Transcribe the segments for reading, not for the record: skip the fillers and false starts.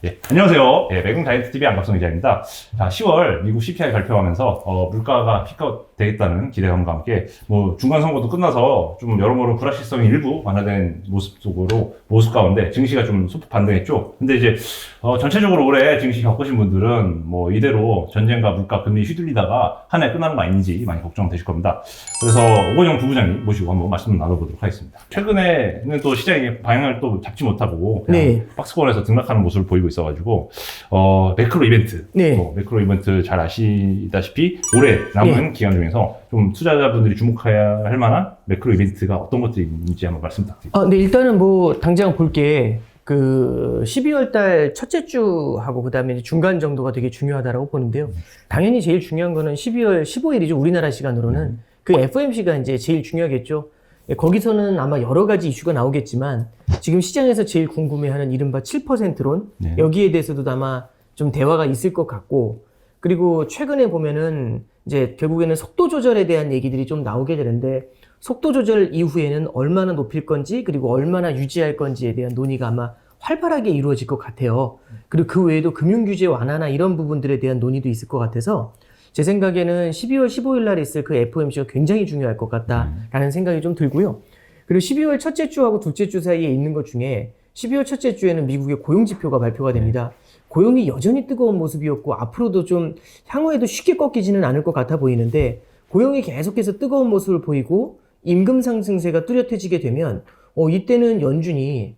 예, 안녕하세요. 예, 매국 다이어트TV 안갑성 기자입니다. 자, 10월 미국 CPI 발표하면서 물가가 픽업 되겠다는 기대감과 함께 중간 선거도 끝나서 좀 여러모로 불확실성이 일부 완화된 모습 가운데 증시가 좀 소폭 반등했죠. 근데 이제 전체적으로 올해 증시 겪으신 분들은 이대로 전쟁과 물가 금리 휘둘리다가 한 해 끝나는 거 아닌지 많이 걱정되실 겁니다. 그래서 오건영 부부장님 모시고 한번 말씀 나눠보도록 하겠습니다. 최근에는 또 시장이 방향을 또 잡지 못하고 그냥 박스권에서 등락하는 모습을 보이고 있어가지고 매크로 이벤트, 매크로 이벤트 잘 아시다시피 올해 남은 기간 중에서 좀 투자자분들이 주목해야 할 만한 매크로 이벤트가 어떤 것들이 있는지 한번 말씀 부탁드립니다. 네, 일단은 당장 볼 게 12월 달 첫째 주하고 그다음에 중간 정도가 되게 중요하다고 보는데요. 당연히 제일 중요한 거는 12월 15일이죠. 우리나라 시간으로는. 그 FOMC가 이제 제일 중요하겠죠. 거기서는 아마 여러 가지 이슈가 나오겠지만 지금 시장에서 제일 궁금해하는 이른바 7%론 여기에 대해서도 아마 좀 대화가 있을 것 같고, 그리고 최근에 보면은 이제 결국에는 속도 조절에 대한 얘기들이 좀 나오게 되는데, 속도 조절 이후에는 얼마나 높일 건지 그리고 얼마나 유지할 건지에 대한 논의가 아마 활발하게 이루어질 것 같아요. 그리고 그 외에도 금융규제 완화나 이런 부분들에 대한 논의도 있을 것 같아서 제 생각에는 12월 15일 날 있을 그 FOMC가 굉장히 중요할 것 같다라는 생각이 좀 들고요. 그리고 12월 첫째 주하고 둘째 주 사이에 있는 것 중에 12월 첫째 주에는 미국의 고용지표가 발표가 됩니다. 고용이 여전히 뜨거운 모습이었고 앞으로도 좀 향후에도 쉽게 꺾이지는 않을 것 같아 보이는데, 고용이 계속해서 뜨거운 모습을 보이고 임금 상승세가 뚜렷해지게 되면 이때는 연준이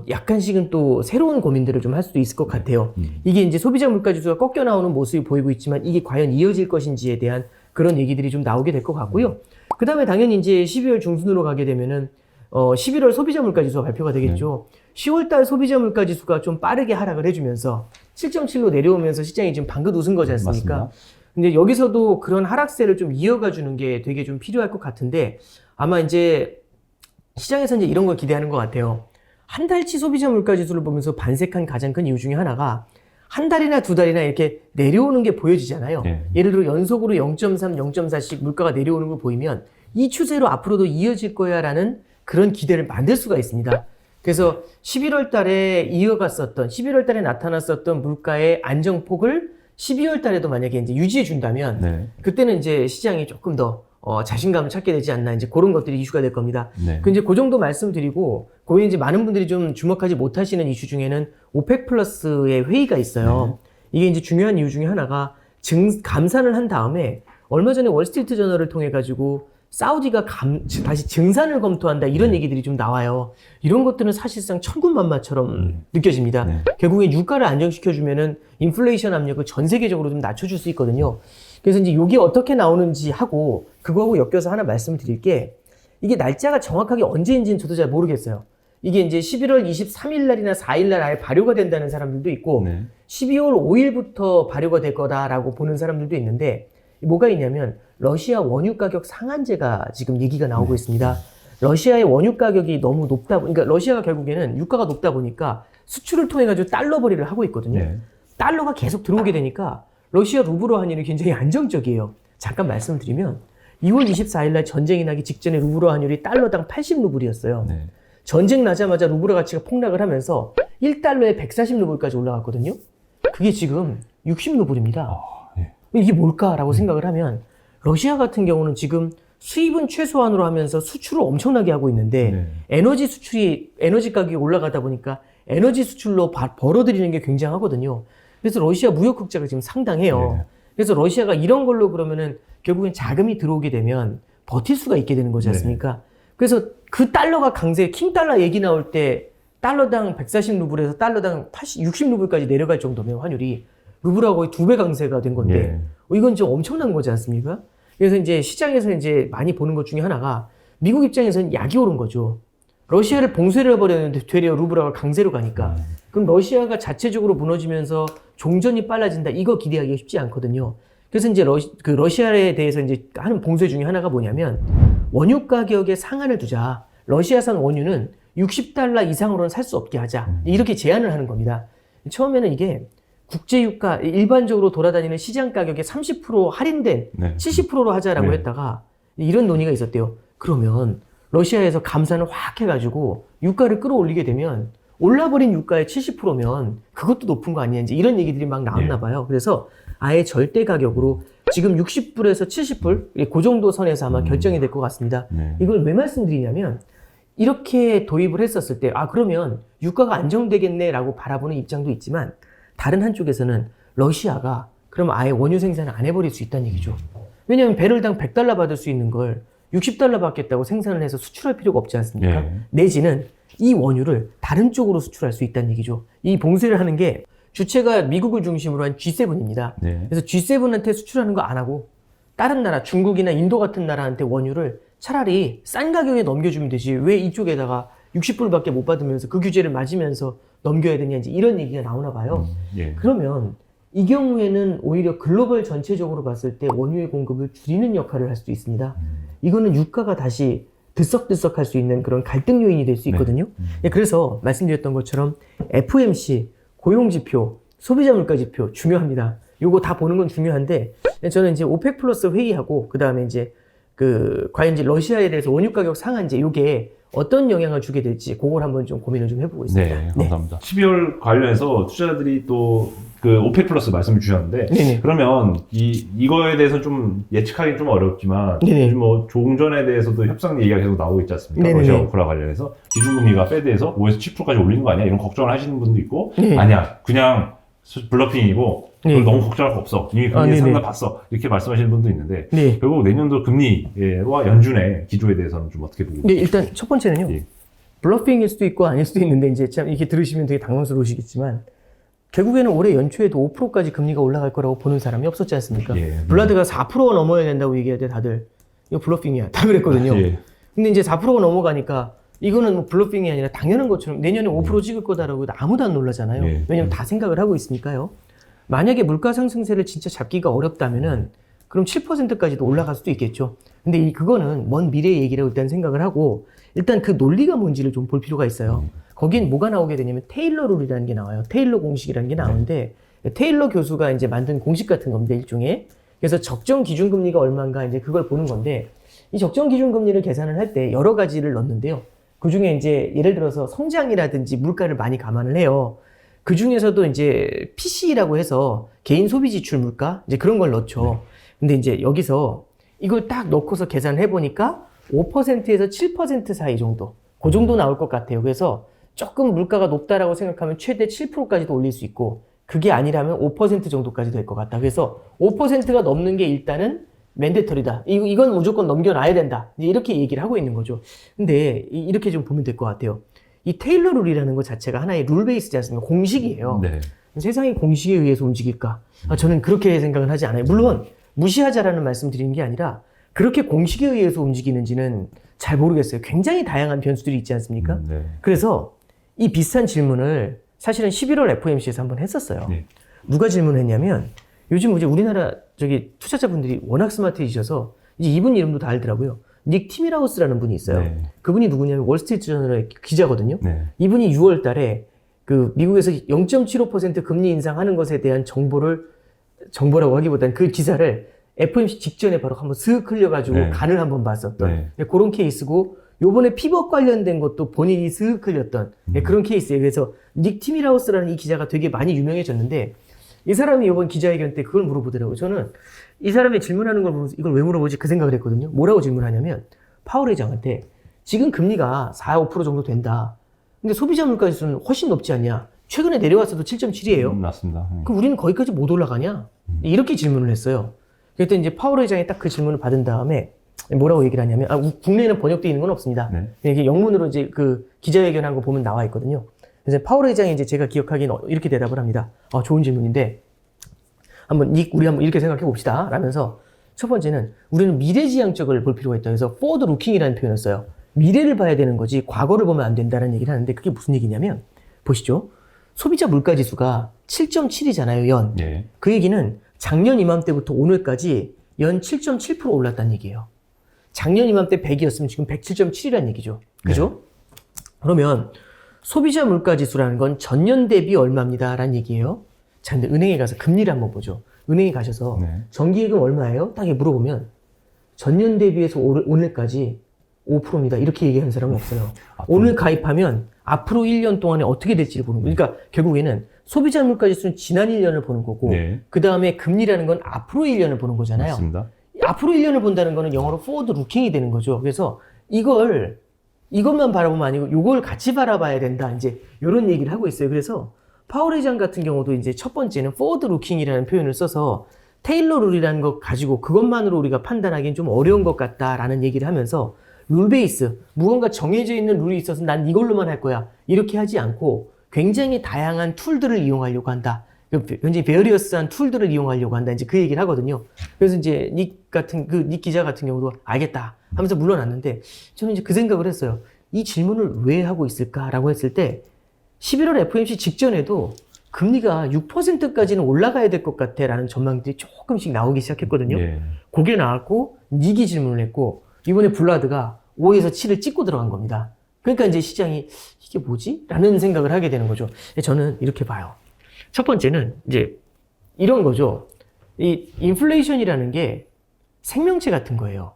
약간씩은 또 새로운 고민들을 좀 할 수도 있을 것 같아요. 이게 이제 소비자 물가지수가 꺾여 나오는 모습이 보이고 있지만 이게 과연 이어질 것인지에 대한 그런 얘기들이 좀 나오게 될 것 같고요. 그 다음에 당연히 이제 12월 중순으로 가게 되면은 11월 소비자 물가지수가 발표가 되겠죠. 10월달 소비자 물가지수가 좀 빠르게 하락을 해주면서 7.7로 내려오면서 시장이 지금 방긋 웃은 거지 않습니까? 맞습니다. 근데 여기서도 그런 하락세를 좀 이어가 주는 게 되게 좀 필요할 것 같은데, 아마 이제 시장에서 이제 이런 걸 기대하는 것 같아요. 한 달치 소비자 물가 지수를 보면서 반색한 가장 큰 이유 중에 하나가 한 달이나 두 달이나 이렇게 내려오는 게 보여지잖아요. 예를 들어 연속으로 0.3, 0.4씩 물가가 내려오는 걸 보이면 이 추세로 앞으로도 이어질 거야 라는 그런 기대를 만들 수가 있습니다. 그래서 11월 달에 11월 달에 나타났었던 물가의 안정폭을 12월 달에도 만약에 이제 유지해 준다면 그때는 이제 시장이 조금 더 자신감을 찾게 되지 않나, 이제 그런 것들이 이슈가 될 겁니다. 그 이제 그 정도 말씀드리고, 거기 이제 많은 분들이 좀 주목하지 못하시는 이슈 중에는 오펙 플러스의 회의가 있어요. 이게 이제 중요한 이유 중에 하나가 감산을 한 다음에 얼마 전에 월스트리트 저널을 통해 가지고 사우디가 다시 증산을 검토한다 이런 얘기들이 좀 나와요. 이런 것들은 사실상 천군만마처럼 느껴집니다. 결국에 유가를 안정시켜주면은 인플레이션 압력을 전 세계적으로 좀 낮춰줄 수 있거든요. 그래서 이제 이게 어떻게 나오는지 하고 그거하고 엮여서 하나 말씀을 드릴 게, 이게 날짜가 정확하게 언제인지는 저도 잘 모르겠어요. 이게 이제 11월 23일 날이나 4일 날 아예 발효가 된다는 사람들도 있고 12월 5일부터 발효가 될 거다라고 보는 사람들도 있는데, 뭐가 있냐면 러시아 원유 가격 상한제가 지금 얘기가 나오고 있습니다. 러시아의 원유 가격이 너무 높다, 그러니까 러시아가 결국에는 유가가 높다 보니까 수출을 통해 가지고 달러 벌이를 하고 있거든요. 달러가 계속 들어오게 되니까 러시아 루블화 환율이 굉장히 안정적이에요. 잠깐 말씀을 드리면 2월 24일 날 전쟁이 나기 직전에 루블화 환율이 달러당 80루블이었어요. 전쟁 나자마자 루블화 가치가 폭락을 하면서 1달러에 140루블까지 올라갔거든요. 그게 지금 60루블입니다. 이게 뭘까라고 생각을 하면, 러시아 같은 경우는 지금 수입은 최소한으로 하면서 수출을 엄청나게 하고 있는데 에너지 가격이 올라가다 보니까 에너지 수출로 벌어들이는 게 굉장하거든요. 그래서 러시아 무역 흑자가 지금 상당해요. 그래서 러시아가 이런 걸로 그러면은 결국엔 자금이 들어오게 되면 버틸 수가 있게 되는 거지 않습니까? 그래서 그 달러가 킹 달러 얘기 나올 때 달러당 140루블에서 달러당 60루블까지 내려갈 정도면 환율이 루블하고 거의 2배 강세가 된 건데 이건 좀 엄청난 거지 않습니까? 그래서 이제 시장에서 이제 많이 보는 것 중에 하나가, 미국 입장에서는 약이 오른 거죠. 러시아를 봉쇄를 해버렸는데 되려 루블화가 강세로 가니까 그럼 러시아가 자체적으로 무너지면서 종전이 빨라진다, 이거 기대하기가 쉽지 않거든요. 그래서 이제 러시아에 대해서 이제 하는 봉쇄 중에 하나가 뭐냐면, 원유 가격에 상한을 두자. 러시아산 원유는 60달러 이상으로는 살 수 없게 하자, 이렇게 제안을 하는 겁니다. 처음에는 이게 국제유가, 일반적으로 돌아다니는 시장 가격에 30% 할인된 70%로 하자라고 했다가 이런 논의가 있었대요. 그러면 러시아에서 감산을 확 해가지고 유가를 끌어올리게 되면 올라버린 유가의 70%면 그것도 높은 거 아니냐, 이제 이런 얘기들이 막 나왔나 봐요. 그래서 아예 절대 가격으로 지금 60불에서 70불, 그 정도 선에서 아마 결정이 될 것 같습니다. 네. 이걸 왜 말씀드리냐면, 이렇게 도입을 했었을 때, 그러면 유가가 안정되겠네라고 바라보는 입장도 있지만, 다른 한쪽에서는 러시아가 그럼 아예 원유 생산을 안 해버릴 수 있다는 얘기죠. 왜냐하면 배럴당 100달러 받을 수 있는 걸 60달러 받겠다고 생산을 해서 수출할 필요가 없지 않습니까? 예. 내지는 이 원유를 다른 쪽으로 수출할 수 있다는 얘기죠. 이 봉쇄를 하는 게 주체가 미국을 중심으로 한 G7입니다. 네. 그래서 G7한테 수출하는 거 안 하고 다른 나라, 중국이나 인도 같은 나라한테 원유를 차라리 싼 가격에 넘겨주면 되지, 왜 이쪽에다가 60불밖에 못 받으면서 그 규제를 맞으면서 넘겨야 되냐, 이제 이런 얘기가 나오나 봐요. 예. 그러면 이 경우에는 오히려 글로벌 전체적으로 봤을 때 원유의 공급을 줄이는 역할을 할 수도 있습니다. 이거는 유가가 다시 들썩들썩할 수 있는 그런 갈등 요인이 될 수 있거든요. 네, 그래서 말씀드렸던 것처럼 FOMC, 고용지표, 소비자 물가지표 중요합니다. 요거 다 보는 건 중요한데, 저는 이제 오펙 플러스 회의하고, 그 다음에 이제 과연 이제 러시아에 대해서 원유 가격 상한제, 요게 어떤 영향을 주게 될지, 그걸 한번 좀 고민을 좀 해보고 있습니다. 네, 감사합니다. 12월 관련해서 투자자들이 또 그 오펙 플러스 말씀을 주셨는데, 네네. 그러면 이거에 대해서 좀 예측하기 좀 어렵지만, 네네. 요즘 뭐 종전에 대해서도 협상 얘기가 계속 나오고 있지 않습니까? 네네네. 러시아 우크라 관련해서 기준금리가 페드에서 5에서 7%까지 올리는 거 아니야? 이런 걱정을 하시는 분도 있고, 네. 아니야, 그냥 블러핑이고, 네. 그걸 너무 걱정할 거 없어. 이미 금리 네네. 상담 봤어. 이렇게 말씀하시는 분도 있는데, 네. 결국 내년도 금리와 연준의 기조에 대해서는 좀 어떻게 보고 네, 일단 첫 번째는요. 예. 블러핑일 수도 있고 아닐 수도 있는데, 이제 참 이렇게 들으시면 되게 당황스러우시겠지만, 결국에는 올해 연초에도 5%까지 금리가 올라갈 거라고 보는 사람이 없었지 않습니까? 예. 블라드가 4%가 넘어야 된다고 얘기할 때 다들 이거 블러핑이야, 다 그랬거든요. 예. 근데 이제 4%가 넘어가니까 이거는 뭐 블러핑이 아니라 당연한 것처럼 내년에 5% 찍을 거다라고 해도 아무도 안 놀라잖아요. 예. 왜냐면 다 생각을 하고 있으니까요. 만약에 물가 상승세를 진짜 잡기가 어렵다면은 그럼 7%까지도 올라갈 수도 있겠죠. 근데 그거는 먼 미래의 얘기라고 일단 생각을 하고, 일단 그 논리가 뭔지를 좀 볼 필요가 있어요. 거긴 뭐가 나오게 되냐면 테일러 룰이라는 게 나와요. 테일러 공식이라는 게 나오는데, 테일러 교수가 이제 만든 공식 같은 겁니다, 일종의. 그래서 적정 기준금리가 얼마인가 이제 그걸 보는 건데, 이 적정 기준금리를 계산을 할 때 여러 가지를 넣는데요. 그 중에 이제 예를 들어서 성장이라든지 물가를 많이 감안을 해요. 그 중에서도 이제 PC라고 해서 개인 소비 지출 물가, 이제 그런 걸 넣죠. 근데 이제 여기서 이걸 딱 넣고서 계산을 해보니까 5%에서 7% 사이 정도, 그 정도 나올 것 같아요. 그래서 조금 물가가 높다라고 생각하면 최대 7%까지도 올릴 수 있고, 그게 아니라면 5% 정도까지 될 것 같다. 그래서 5%가 넘는 게 일단은 맨데터리다. 이건 무조건 넘겨놔야 된다. 이제 이렇게 얘기를 하고 있는 거죠. 근데 이렇게 좀 보면 될 것 같아요. 이 테일러 룰이라는 것 자체가 하나의 룰 베이스지 않습니까? 공식이에요. 네. 세상이 공식에 의해서 움직일까? 저는 그렇게 생각은 하지 않아요. 물론 무시하자라는 말씀 드리는 게 아니라 그렇게 공식에 의해서 움직이는지는 잘 모르겠어요. 굉장히 다양한 변수들이 있지 않습니까? 네. 그래서 이 비슷한 질문을 사실은 11월 FOMC에서 한번 했었어요. 네. 누가 질문했냐면, 요즘 이제 우리나라 투자자분들이 워낙 스마트해지셔서 이제 이분 이름도 다 알더라고요. 닉 티밀하우스라는 분이 있어요. 네. 그분이 누구냐면 월스트리트 저널의 기자거든요. 네. 이분이 6월 달에 그 미국에서 0.75% 금리 인상하는 것에 대한 정보라고 하기보다는 그 기사를 FOMC 직전에 바로 한번 슥 흘려가지고 네. 간을 한번 봤었던 그런 케이스고, 요번에 피벗 관련된 것도 본인이 슥 흘렸던 그런 케이스예요. 그래서 닉 티밀하우스라는 이 기자가 되게 많이 유명해졌는데, 이 사람이 이번 기자회견 때 그걸 물어보더라고요. 저는 이 사람이 질문하는 걸 보면서 이걸 왜 물어보지 그 생각을 했거든요. 뭐라고 질문하냐면, 파월 회장한테 지금 금리가 4, 5% 정도 된다. 근데 소비자 물가 지수는 훨씬 높지 않냐? 최근에 내려왔어도 7.7이에요. 맞습니다. 그럼 우리는 거기까지 못 올라가냐? 이렇게 질문을 했어요. 그랬더니 이제 파월 회장이 딱 그 질문을 받은 다음에 뭐라고 얘기를 하냐면, 국내에는 번역되어 있는 건 없습니다. 네. 이렇게 영문으로 이제 그 기자회견한 거 보면 나와 있거든요. 그래서 파월 회장이 이제 제가 기억하기엔 이렇게 대답을 합니다. 좋은 질문인데, 우리 한번 이렇게 생각해 봅시다. 라면서, 첫 번째는 우리는 미래지향적을 볼 필요가 있다. 그래서 forward looking이라는 표현을 써요. 미래를 봐야 되는 거지 과거를 보면 안 된다는 얘기를 하는데, 그게 무슨 얘기냐면, 보시죠. 소비자 물가 지수가 7.7이잖아요, 연. 예. 그 얘기는 작년 이맘때부터 오늘까지 연 7.7% 올랐다는 얘기예요. 작년 이맘때 100이었으면 지금 107.7이라는 얘기죠. 그죠? 그러면 소비자 물가 지수라는 건 전년 대비 얼마입니다 라는 얘기예요. 자, 근데 은행에 가서 금리를 한번 보죠. 은행에 가셔서 정기예금 얼마예요? 딱 물어보면 전년 대비해서 오늘까지 5%입니다. 이렇게 얘기하는 사람은 없어요. 오늘 가입하면 앞으로 1년 동안에 어떻게 될지를 보는 거예요. 그러니까 결국에는 소비자 물가 지수는 지난 1년을 보는 거고 네. 그 다음에 금리라는 건 앞으로 1년을 보는 거잖아요. 맞습니다. 앞으로 1년을 본다는 거는 영어로 forward looking이 되는 거죠. 그래서 이것만 바라보면 아니고 이걸 같이 바라봐야 된다. 이제 이런 얘기를 하고 있어요. 그래서 파월 회장 같은 경우도 이제 첫 번째는 forward looking이라는 표현을 써서 테일러 룰이라는 것 가지고 그것만으로 우리가 판단하기는 좀 어려운 것 같다라는 얘기를 하면서 룰 베이스, 무언가 정해져 있는 룰이 있어서 난 이걸로만 할 거야. 이렇게 하지 않고 굉장히 다양한 툴들을 이용하려고 한다. 굉장히 베어리어스한 툴들을 이용하려고 한다. 이제 그 얘기를 하거든요. 그래서 이제 닉 기자 같은 경우도 알겠다 하면서 물러났는데 저는 이제 그 생각을 했어요. 이 질문을 왜 하고 있을까라고 했을 때 11월 FOMC 직전에도 금리가 6%까지는 올라가야 될 것 같아 라는 전망들이 조금씩 나오기 시작했거든요. 예. 그게 나왔고 닉이 질문을 했고 이번에 블라드가 5에서 7을 찍고 들어간 겁니다. 그러니까 이제 시장이 이게 뭐지? 라는 생각을 하게 되는 거죠. 저는 이렇게 봐요. 첫 번째는 이제 이런 거죠. 이 인플레이션이라는 게 생명체 같은 거예요.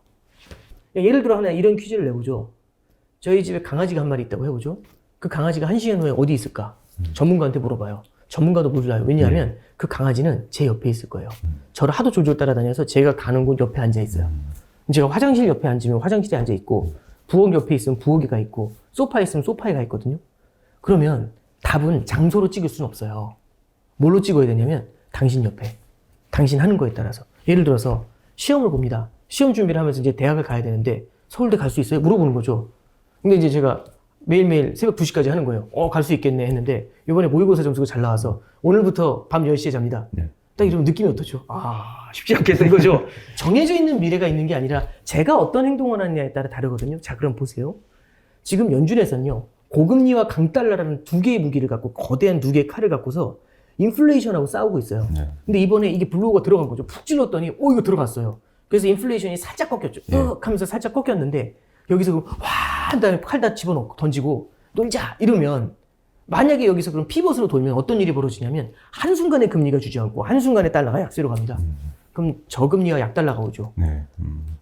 예를 들어 하나 이런 퀴즈를 내보죠. 저희 집에 강아지가 한 마리 있다고 해보죠. 그 강아지가 1시간 후에 어디 있을까? 전문가한테 물어봐요. 전문가도 몰라요. 왜냐하면 그 강아지는 제 옆에 있을 거예요. 저를 하도 졸졸 따라다녀서 제가 가는 곳 옆에 앉아 있어요. 제가 화장실 옆에 앉으면 화장실에 앉아 있고 부엌 옆에 있으면 부엌에가 있고 소파에 있으면 소파에 가 있거든요. 그러면 답은 장소로 찍을 수는 없어요. 뭘로 찍어야 되냐면 당신 옆에, 당신 하는 거에 따라서. 예를 들어서 시험을 봅니다. 시험 준비를 하면서 이제 대학을 가야 되는데 서울대 갈 수 있어요? 물어보는 거죠. 근데 이제 제가 매일매일 새벽 2시까지 하는 거예요. 갈 수 있겠네 했는데 이번에 모의고사 점수가 잘 나와서 오늘부터 밤 10시에 잡니다. 네. 딱 이러면 느낌이 어떻죠? 쉽지 않겠다 이거죠. 정해져 있는 미래가 있는 게 아니라 제가 어떤 행동을 하느냐에 따라 다르거든요. 자, 그럼 보세요. 지금 연준에서는요. 고금리와 강달러라는 두 개의 무기를 갖고 거대한 두 개의 칼을 갖고서 인플레이션하고 싸우고 있어요. 네. 근데 이번에 이게 블로우가 들어간 거죠. 푹 찔렀더니 이거 들어갔어요. 그래서 인플레이션이 살짝 꺾였죠. 하면서 살짝 꺾였는데 여기서 그럼 한 다음에 칼 다 집어넣고 던지고 놀자 이러면 만약에 여기서 그럼 피벗으로 돌면 어떤 일이 벌어지냐면 한순간에 금리가 주저앉고 한순간에 달러가 약세로 갑니다. 그럼 저금리와 약달러가 오죠. 네.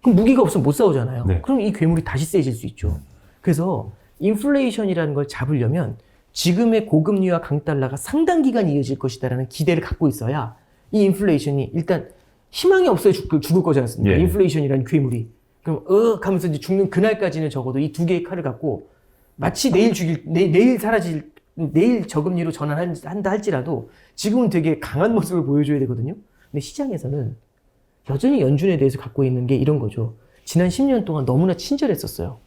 그럼 무기가 없으면 못 싸우잖아요. 네. 그럼 이 괴물이 다시 세질 수 있죠. 그래서 인플레이션이라는 걸 잡으려면 지금의 고금리와 강달러가 상당 기간 이어질 것이다라는 기대를 갖고 있어야 이 인플레이션이 일단 희망이 없어야 죽을 거지 않습니까? 예. 인플레이션이라는 괴물이. 그럼 하면서 이제 죽는 그날까지는 적어도 이 두 개의 칼을 갖고 마치 내일 저금리로 전환한다 할지라도 지금은 되게 강한 모습을 보여줘야 되거든요. 근데 시장에서는 여전히 연준에 대해서 갖고 있는 게 이런 거죠. 지난 10년 동안 너무나 친절했었어요.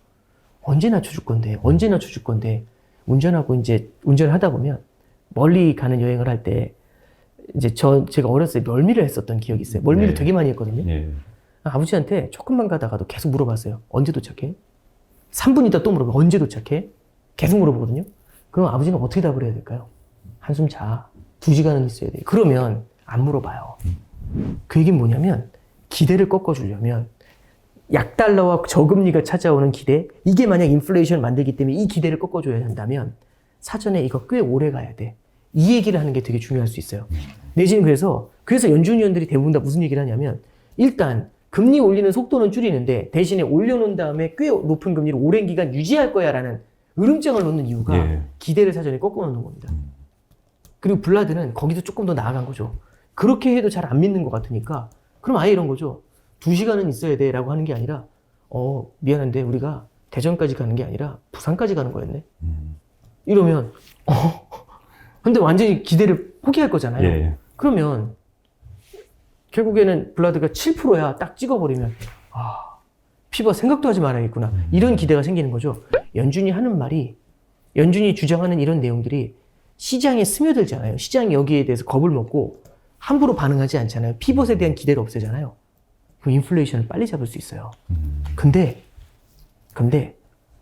언제 낮춰줄 건데, 언제 낮춰줄 건데, 운전하고 이제 운전을 하다 보면 멀리 가는 여행을 할 때 이제 제가 어렸을 때 멀미를 했었던 기억이 있어요. 멀미를 네. 되게 많이 했거든요. 예. 아버지한테 조금만 가다가도 계속 물어봤어요. 언제 도착해? 3분 있다 또 물어봐요. 언제 도착해? 계속 물어보거든요. 그럼 아버지는 어떻게 답을 해야 될까요? 한숨 자. 2시간은 있어야 돼. 그러면 안 물어봐요. 그 얘기는 뭐냐면 기대를 꺾어주려면 약달러와 저금리가 찾아오는 기대, 이게 만약 인플레이션을 만들기 때문에 이 기대를 꺾어줘야 한다면 사전에 이거 꽤 오래 가야 돼. 이 얘기를 하는 게 되게 중요할 수 있어요. 내지는 그래서 연준위원들이 대부분 다 무슨 얘기를 하냐면 일단 금리 올리는 속도는 줄이는데 대신에 올려놓은 다음에 꽤 높은 금리를 오랜 기간 유지할 거야 라는 으름장을 놓는 이유가 예. 기대를 사전에 꺾어놓는 겁니다. 그리고 블라드는 거기도 조금 더 나아간 거죠. 그렇게 해도 잘 안 믿는 것 같으니까 그럼 아예 이런 거죠. 2시간은 있어야 돼 라고 하는 게 아니라 미안한데 우리가 대전까지 가는 게 아니라 부산까지 가는 거였네. 이러면 근데 완전히 기대를 포기할 거잖아요. 예. 그러면 결국에는 블라드가 7%야 딱 찍어버리면 피버 생각도 하지 말아야겠구나. 이런 기대가 생기는 거죠. 연준이 주장하는 이런 내용들이 시장에 스며들잖아요. 시장이 여기에 대해서 겁을 먹고 함부로 반응하지 않잖아요. 피벗에 대한 기대를 없애잖아요. 그럼 인플레이션을 빨리 잡을 수 있어요. 근데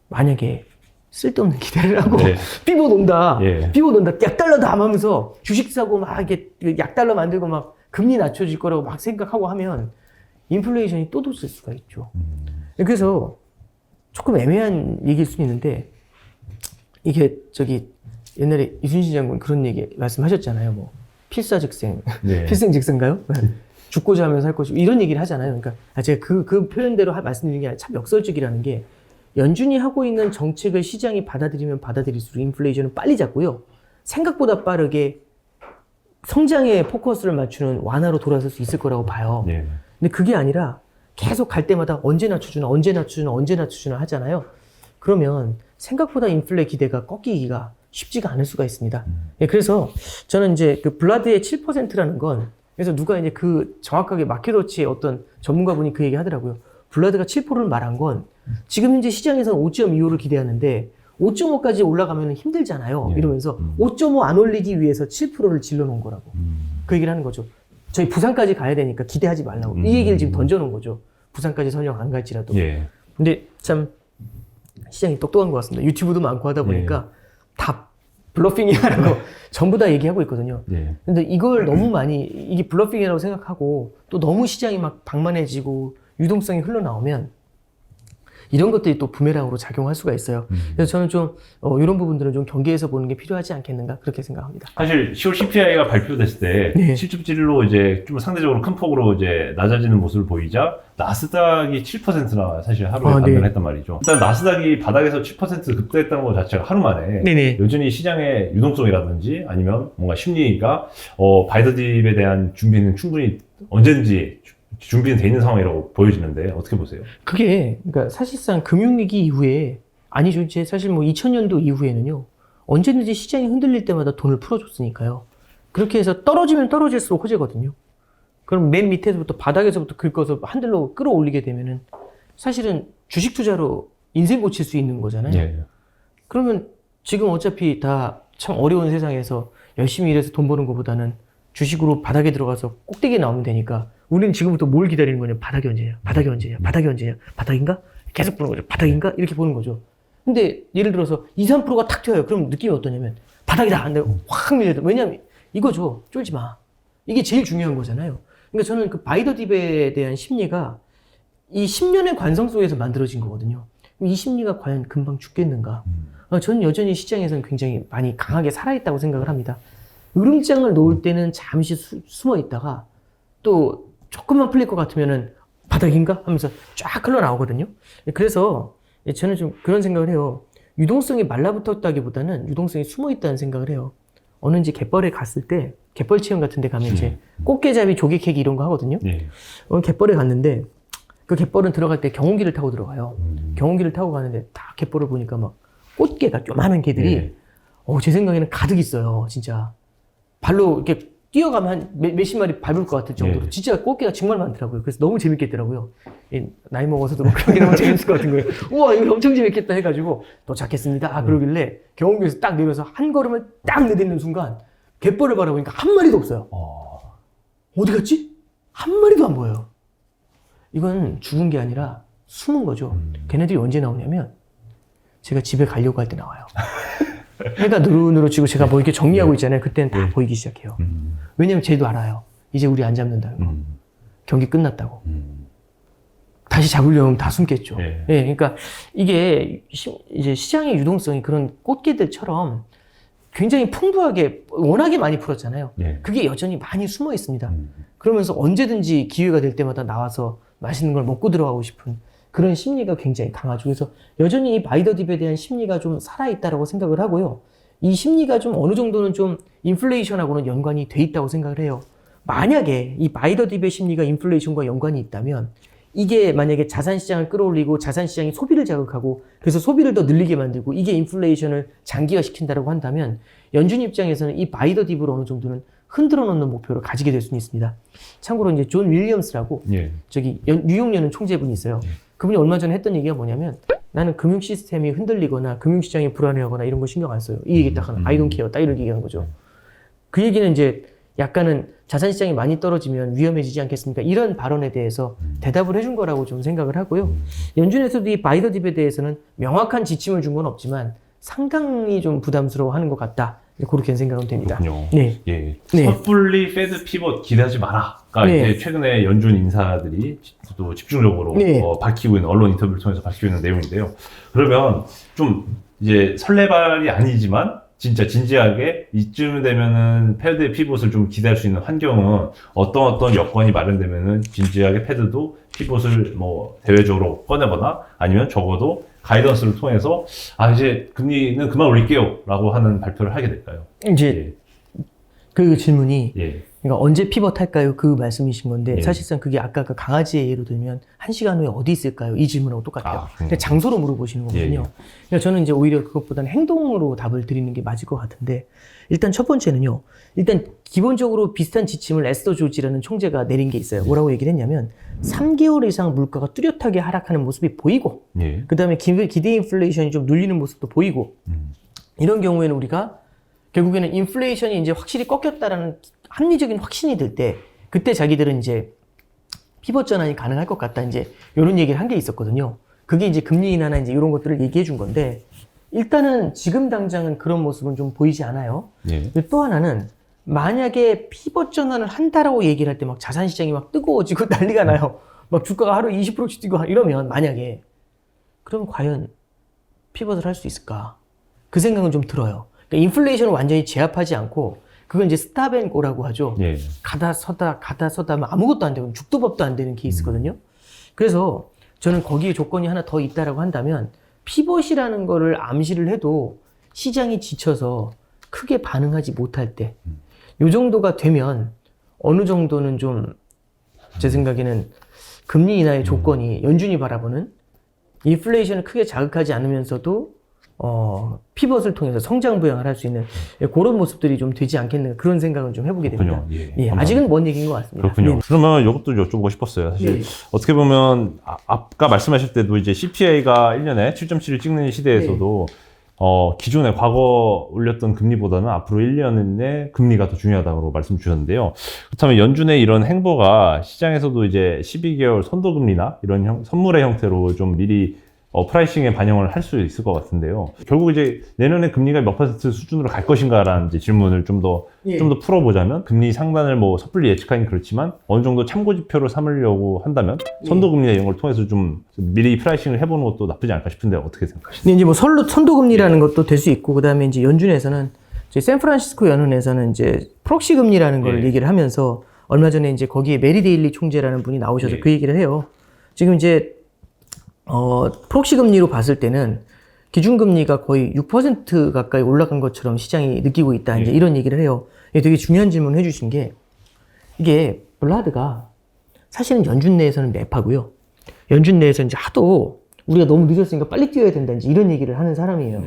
만약에 쓸데없는 기대를 하고 네. 피벗 온다. 예. 피벗 온다. 약달러 다 하면서 주식 사고 막 이렇게 약달러 만들고 막 금리 낮춰질 거라고 막 생각하고 하면 인플레이션이 또 돋을 수가 있죠. 그래서 조금 애매한 얘기일 수는 있는데 이게 옛날에 이순신 장군 그런 얘기 말씀하셨잖아요. 뭐 필사즉생, 네. 필생즉생가요? 죽고자 하면 살 것이고 이런 얘기를 하잖아요. 그러니까 제가 그 표현대로 말씀드리는 게 아니라 참 역설적이라는 게 연준이 하고 있는 정책을 시장이 받아들이면 받아들일수록 인플레이션은 빨리 잡고요. 생각보다 빠르게 성장에 포커스를 맞추는 완화로 돌아설 수 있을 거라고 봐요. 예. 근데 그게 아니라 계속 갈 때마다 언제 낮춰주나 언제 낮춰주나 언제 낮춰주나 하잖아요. 그러면 생각보다 인플레 기대가 꺾이기가 쉽지가 않을 수가 있습니다. 예, 그래서 저는 이제 그 블라드의 7%라는 건 그래서 누가 이제 그 정확하게 마켓워치의 어떤 전문가분이 그 얘기 하더라고요. 블라드가 7%를 말한 건 지금 현재 시장에서는 5.25를 기대하는데 5.5까지 올라가면 힘들잖아요. 예. 이러면서 5.5 안 올리기 위해서 7%를 질러놓은 거라고. 그 얘기를 하는 거죠. 저희 부산까지 가야 되니까 기대하지 말라고. 이 얘기를 지금 던져놓은 거죠. 부산까지 설령 안 갈지라도. 예. 근데 참 시장이 똑똑한 것 같습니다. 유튜브도 많고 하다 보니까 다 블러핑이라고 전부 다 얘기하고 있거든요. 예. 근데 이걸 너무 많이 이게 블러핑이라고 생각하고 또 너무 시장이 막 방만해지고 유동성이 흘러나오면 이런 것들이 또 부메랑으로 작용할 수가 있어요. 그래서 저는 좀 이런 부분들은 좀 경계해서 보는 게 필요하지 않겠는가 그렇게 생각합니다. 사실 10월 CPI가 발표됐을 때 네. 실질로 이제 좀 상대적으로 큰 폭으로 이제 낮아지는 모습을 보이자 나스닥이 7%나 사실 하루에 반등을 네. 했단 말이죠. 일단 나스닥이 바닥에서 7% 급등했다는 것 자체가 하루 만에 네네. 여전히 시장의 유동성이라든지 아니면 뭔가 심리가 바이더딥에 대한 준비는 충분히 언제든지 준비는 돼 있는 상황이라고 보여지는데 어떻게 보세요? 그게 그러니까 사실상 금융위기 이후에 아니죠. 이제 사실 뭐 2000년도 이후에는요. 언제든지 시장이 흔들릴 때마다 돈을 풀어줬으니까요. 그렇게 해서 떨어지면 떨어질수록 호재거든요. 그럼 맨 밑에서부터 바닥에서부터 긁어서 한들로 끌어올리게 되면은 사실은 주식 투자로 인생 고칠 수 있는 거잖아요. 예. 그러면 지금 어차피 다 참 어려운 세상에서 열심히 일해서 돈 버는 것보다는 주식으로 바닥에 들어가서 꼭대기에 나오면 되니까 우리는 지금부터 뭘 기다리는 거냐? 바닥이 언제냐? 바닥이 언제냐? 바닥이 언제냐? 바닥인가? 계속 보는 거죠. 바닥인가? 이렇게 보는 거죠. 근데 예를 들어서 2, 3%가 탁 튀어요. 그럼 느낌이 어떠냐면 바닥이다. 근데 확 밀려도 왜냐면 이거죠. 쫄지 마. 이게 제일 중요한 거잖아요. 그러니까 저는 그 바이더딥에 대한 심리가 이 10년의 관성 속에서 만들어진 거거든요. 이 심리가 과연 금방 죽겠는가? 저는 여전히 시장에서는 굉장히 많이 강하게 살아있다고 생각을 합니다. 으름장을 놓을 때는 잠시 숨어 있다가 또 조금만 풀릴 것 같으면은 바닥인가? 하면서 쫙 흘러나오거든요. 그래서 저는 좀 그런 생각을 해요. 유동성이 말라붙었다기보다는 유동성이 숨어 있다는 생각을 해요. 어느지 갯벌에 갔을 때 갯벌 체험 같은 데 가면 이제 꽃게잡이 조개캐기 이런 거 하거든요. 예. 갯벌에 갔는데 그 갯벌은 들어갈 때 경운기를 타고 들어가요. 경운기를 타고 가는데 딱 갯벌을 보니까 막 꽃게가 요만한 개들이 예. 제 생각에는 가득 있어요. 진짜 발로 이렇게 뛰어가면 한 몇십 마리 밟을 것 같을 정도로 예. 진짜 꽃게가 정말 많더라고요. 그래서 너무 재밌겠더라고요. 나이 먹어서도 뭐 그런 게 너무 재밌을 것 같은 거예요. 우와 이거 엄청 재밌겠다 해가지고 도착했습니다. 그러길래 경운기에서 딱 내려서 한 걸음을 딱 내딛는 순간 갯벌을 바라보니까 한 마리도 없어요. 어디 갔지? 한 마리도 안 보여요. 이건 죽은 게 아니라 숨은 거죠. 걔네들이 언제 나오냐면 제가 집에 가려고 할 때 나와요. 해가 누르누르지고 제가 뭐 이렇게 정리하고 있잖아요. 그때는 다 보이기 시작해요. 왜냐면 쟤도 알아요. 이제 우리 안 잡는다는 거. 경기 끝났다고. 다시 잡으려면 다 숨겠죠. 예. 예, 그러니까 이게 이제 시장의 유동성이 그런 꽃게들처럼 굉장히 풍부하게 워낙에 많이 풀었잖아요. 예. 그게 여전히 많이 숨어 있습니다. 그러면서 언제든지 기회가 될 때마다 나와서 맛있는 걸 먹고 들어가고 싶은 그런 심리가 굉장히 강하죠. 그래서 여전히 이 바이더딥에 대한 심리가 좀 살아있다라고 생각을 하고요. 이 심리가 좀 어느 정도는 좀 인플레이션하고는 연관이 돼 있다고 생각을 해요. 만약에 이 바이더딥의 심리가 인플레이션과 연관이 있다면 이게 만약에 자산시장을 끌어올리고 자산시장이 소비를 자극하고 그래서 소비를 더 늘리게 만들고 이게 인플레이션을 장기화시킨다고 한다면 연준 입장에서는 이 바이더딥을 어느 정도는 흔들어 놓는 목표를 가지게 될 수는 있습니다. 참고로 이제 존 윌리엄스라고 예. 뉴욕 연은 총재분이 있어요. 그분이 얼마 전에 했던 얘기가 뭐냐면 나는 금융 시스템이 흔들리거나 금융 시장이 불안해하거나 이런 거 신경 안 써요. 이 얘기 딱 하나. I don't care. 딱 이런 얘기하는 거죠. 그 얘기는 이제 약간은 자산 시장이 많이 떨어지면 위험해지지 않겠습니까? 이런 발언에 대해서 대답을 해준 거라고 좀 생각을 하고요. 연준에서도 이 바이더딥에 대해서는 명확한 지침을 준 건 없지만 상당히 좀 부담스러워하는 것 같다. 그렇게 생각은 됩니다. 그렇군요. 네. 예. 네. 섣불리 페드 피벗 기대하지 마라가 네. 이제 최근에 연준 인사들이 또 집중적으로 네. 밝히고 있는 언론 인터뷰를 통해서 밝히고 있는 내용인데요. 그러면 좀 이제 설레발이 아니지만 진짜 진지하게 이쯤 되면은 패드의 피벗을 좀 기대할 수 있는 환경은 어떤 여건이 마련되면은 진지하게 패드도 피벗을 뭐 대외적으로 꺼내거나 아니면 적어도 가이던스를 통해서 이제 금리는 그만 올릴게요라고 하는 발표를 하게 될까요? 이제 그 질문이 예. 그러니까 언제 피벗할까요? 그 말씀이신 건데 예. 사실상 그게 아까 그 강아지의 예로 들면 1시간 후에 어디 있을까요? 이 질문하고 똑같아요. 근데 장소로 물어보시는 거거든요. 예, 예. 그러니까 저는 이제 오히려 그것보다는 행동으로 답을 드리는 게 맞을 것 같은데 일단 첫 번째는요. 일단 기본적으로 비슷한 지침을 에스더 조지라는 총재가 내린 게 있어요. 뭐라고 얘기를 했냐면 3개월 이상 물가가 뚜렷하게 하락하는 모습이 보이고 예. 그다음에 기대 인플레이션이 좀 눌리는 모습도 보이고 이런 경우에는 우리가 결국에는 인플레이션이 이제 확실히 꺾였다라는 합리적인 확신이 들 때 그때 자기들은 이제 피벗 전환이 가능할 것 같다 이제 이런 얘기를 한 게 있었거든요. 그게 이제 금리 인하나 이제 이런 것들을 얘기해 준 건데 일단은 지금 당장은 그런 모습은 좀 보이지 않아요. 예. 또 하나는 만약에 피벗 전환을 한다라고 얘기를 할 때 막 자산 시장이 막 뜨거워지고 난리가 나요. 막 주가가 하루 20%씩 뛰고 이러면 만약에 그럼 과연 피벗을 할 수 있을까? 그 생각은 좀 들어요. 그러니까 인플레이션을 완전히 제압하지 않고 그건 이제 스탑앤고라고 하죠. 예. 가다 서다 하면 아무것도 안 되고 죽도 밥도 안 되는 케이스거든요. 그래서 저는 거기에 조건이 하나 더 있다라고 한다면 피벗이라는 거를 암시를 해도 시장이 지쳐서 크게 반응하지 못할 때 요 정도가 되면 어느 정도는 좀 제 생각에는 금리 인하의 조건이 연준이 바라보는 인플레이션을 크게 자극하지 않으면서도 피벗을 통해서 성장 부양을 할 수 있는 그런 모습들이 좀 되지 않겠는가 그런 생각은 좀 해보게 됩니다. 예. 예, 아직은 먼 얘기인 것 같습니다. 그렇군요. 네. 그러면 이것도 여쭤보고 싶었어요. 사실 네. 어떻게 보면 아까 말씀하실 때도 이제 CPI가 1년에 7.7을 찍는 시대에서도 기존에 과거 올렸던 금리보다는 앞으로 1년 내 금리가 더 중요하다고 말씀 주셨는데요. 그렇다면 연준의 이런 행보가 시장에서도 이제 12개월 선도금리나 이런 선물의 형태로 좀 미리 프라이싱에 반영을 할 수 있을 것 같은데요. 결국 이제 내년에 금리가 몇 퍼센트 수준으로 갈 것인가라는 이제 질문을 좀 더 풀어보자면 금리 상단을 뭐 섣불리 예측하기는 그렇지만 어느 정도 참고 지표로 삼으려고 한다면 선도금리나 이런 걸 통해서 좀 미리 프라이싱을 해보는 것도 나쁘지 않을까 싶은데 어떻게 생각하시나요? 근데 이제 뭐 선도금리라는 것도 될 수 있고 그다음에 이제 연준에서는 이제 샌프란시스코 연은에서는 이제 프록시 금리라는 걸 얘기를 하면서 얼마 전에 이제 거기에 메리 데일리 총재라는 분이 나오셔서 그 얘기를 해요. 지금 이제 프록시 금리로 봤을 때는 기준금리가 거의 6% 가까이 올라간 것처럼 시장이 느끼고 있다. 이제 이런 얘기를 해요. 이게 되게 중요한 질문을 해주신 게 이게 블라드가 사실은 연준 내에서는 랩하고요. 연준 내에서 이제 하도 우리가 너무 늦었으니까 빨리 뛰어야 된다. 이제 이런 얘기를 하는 사람이에요.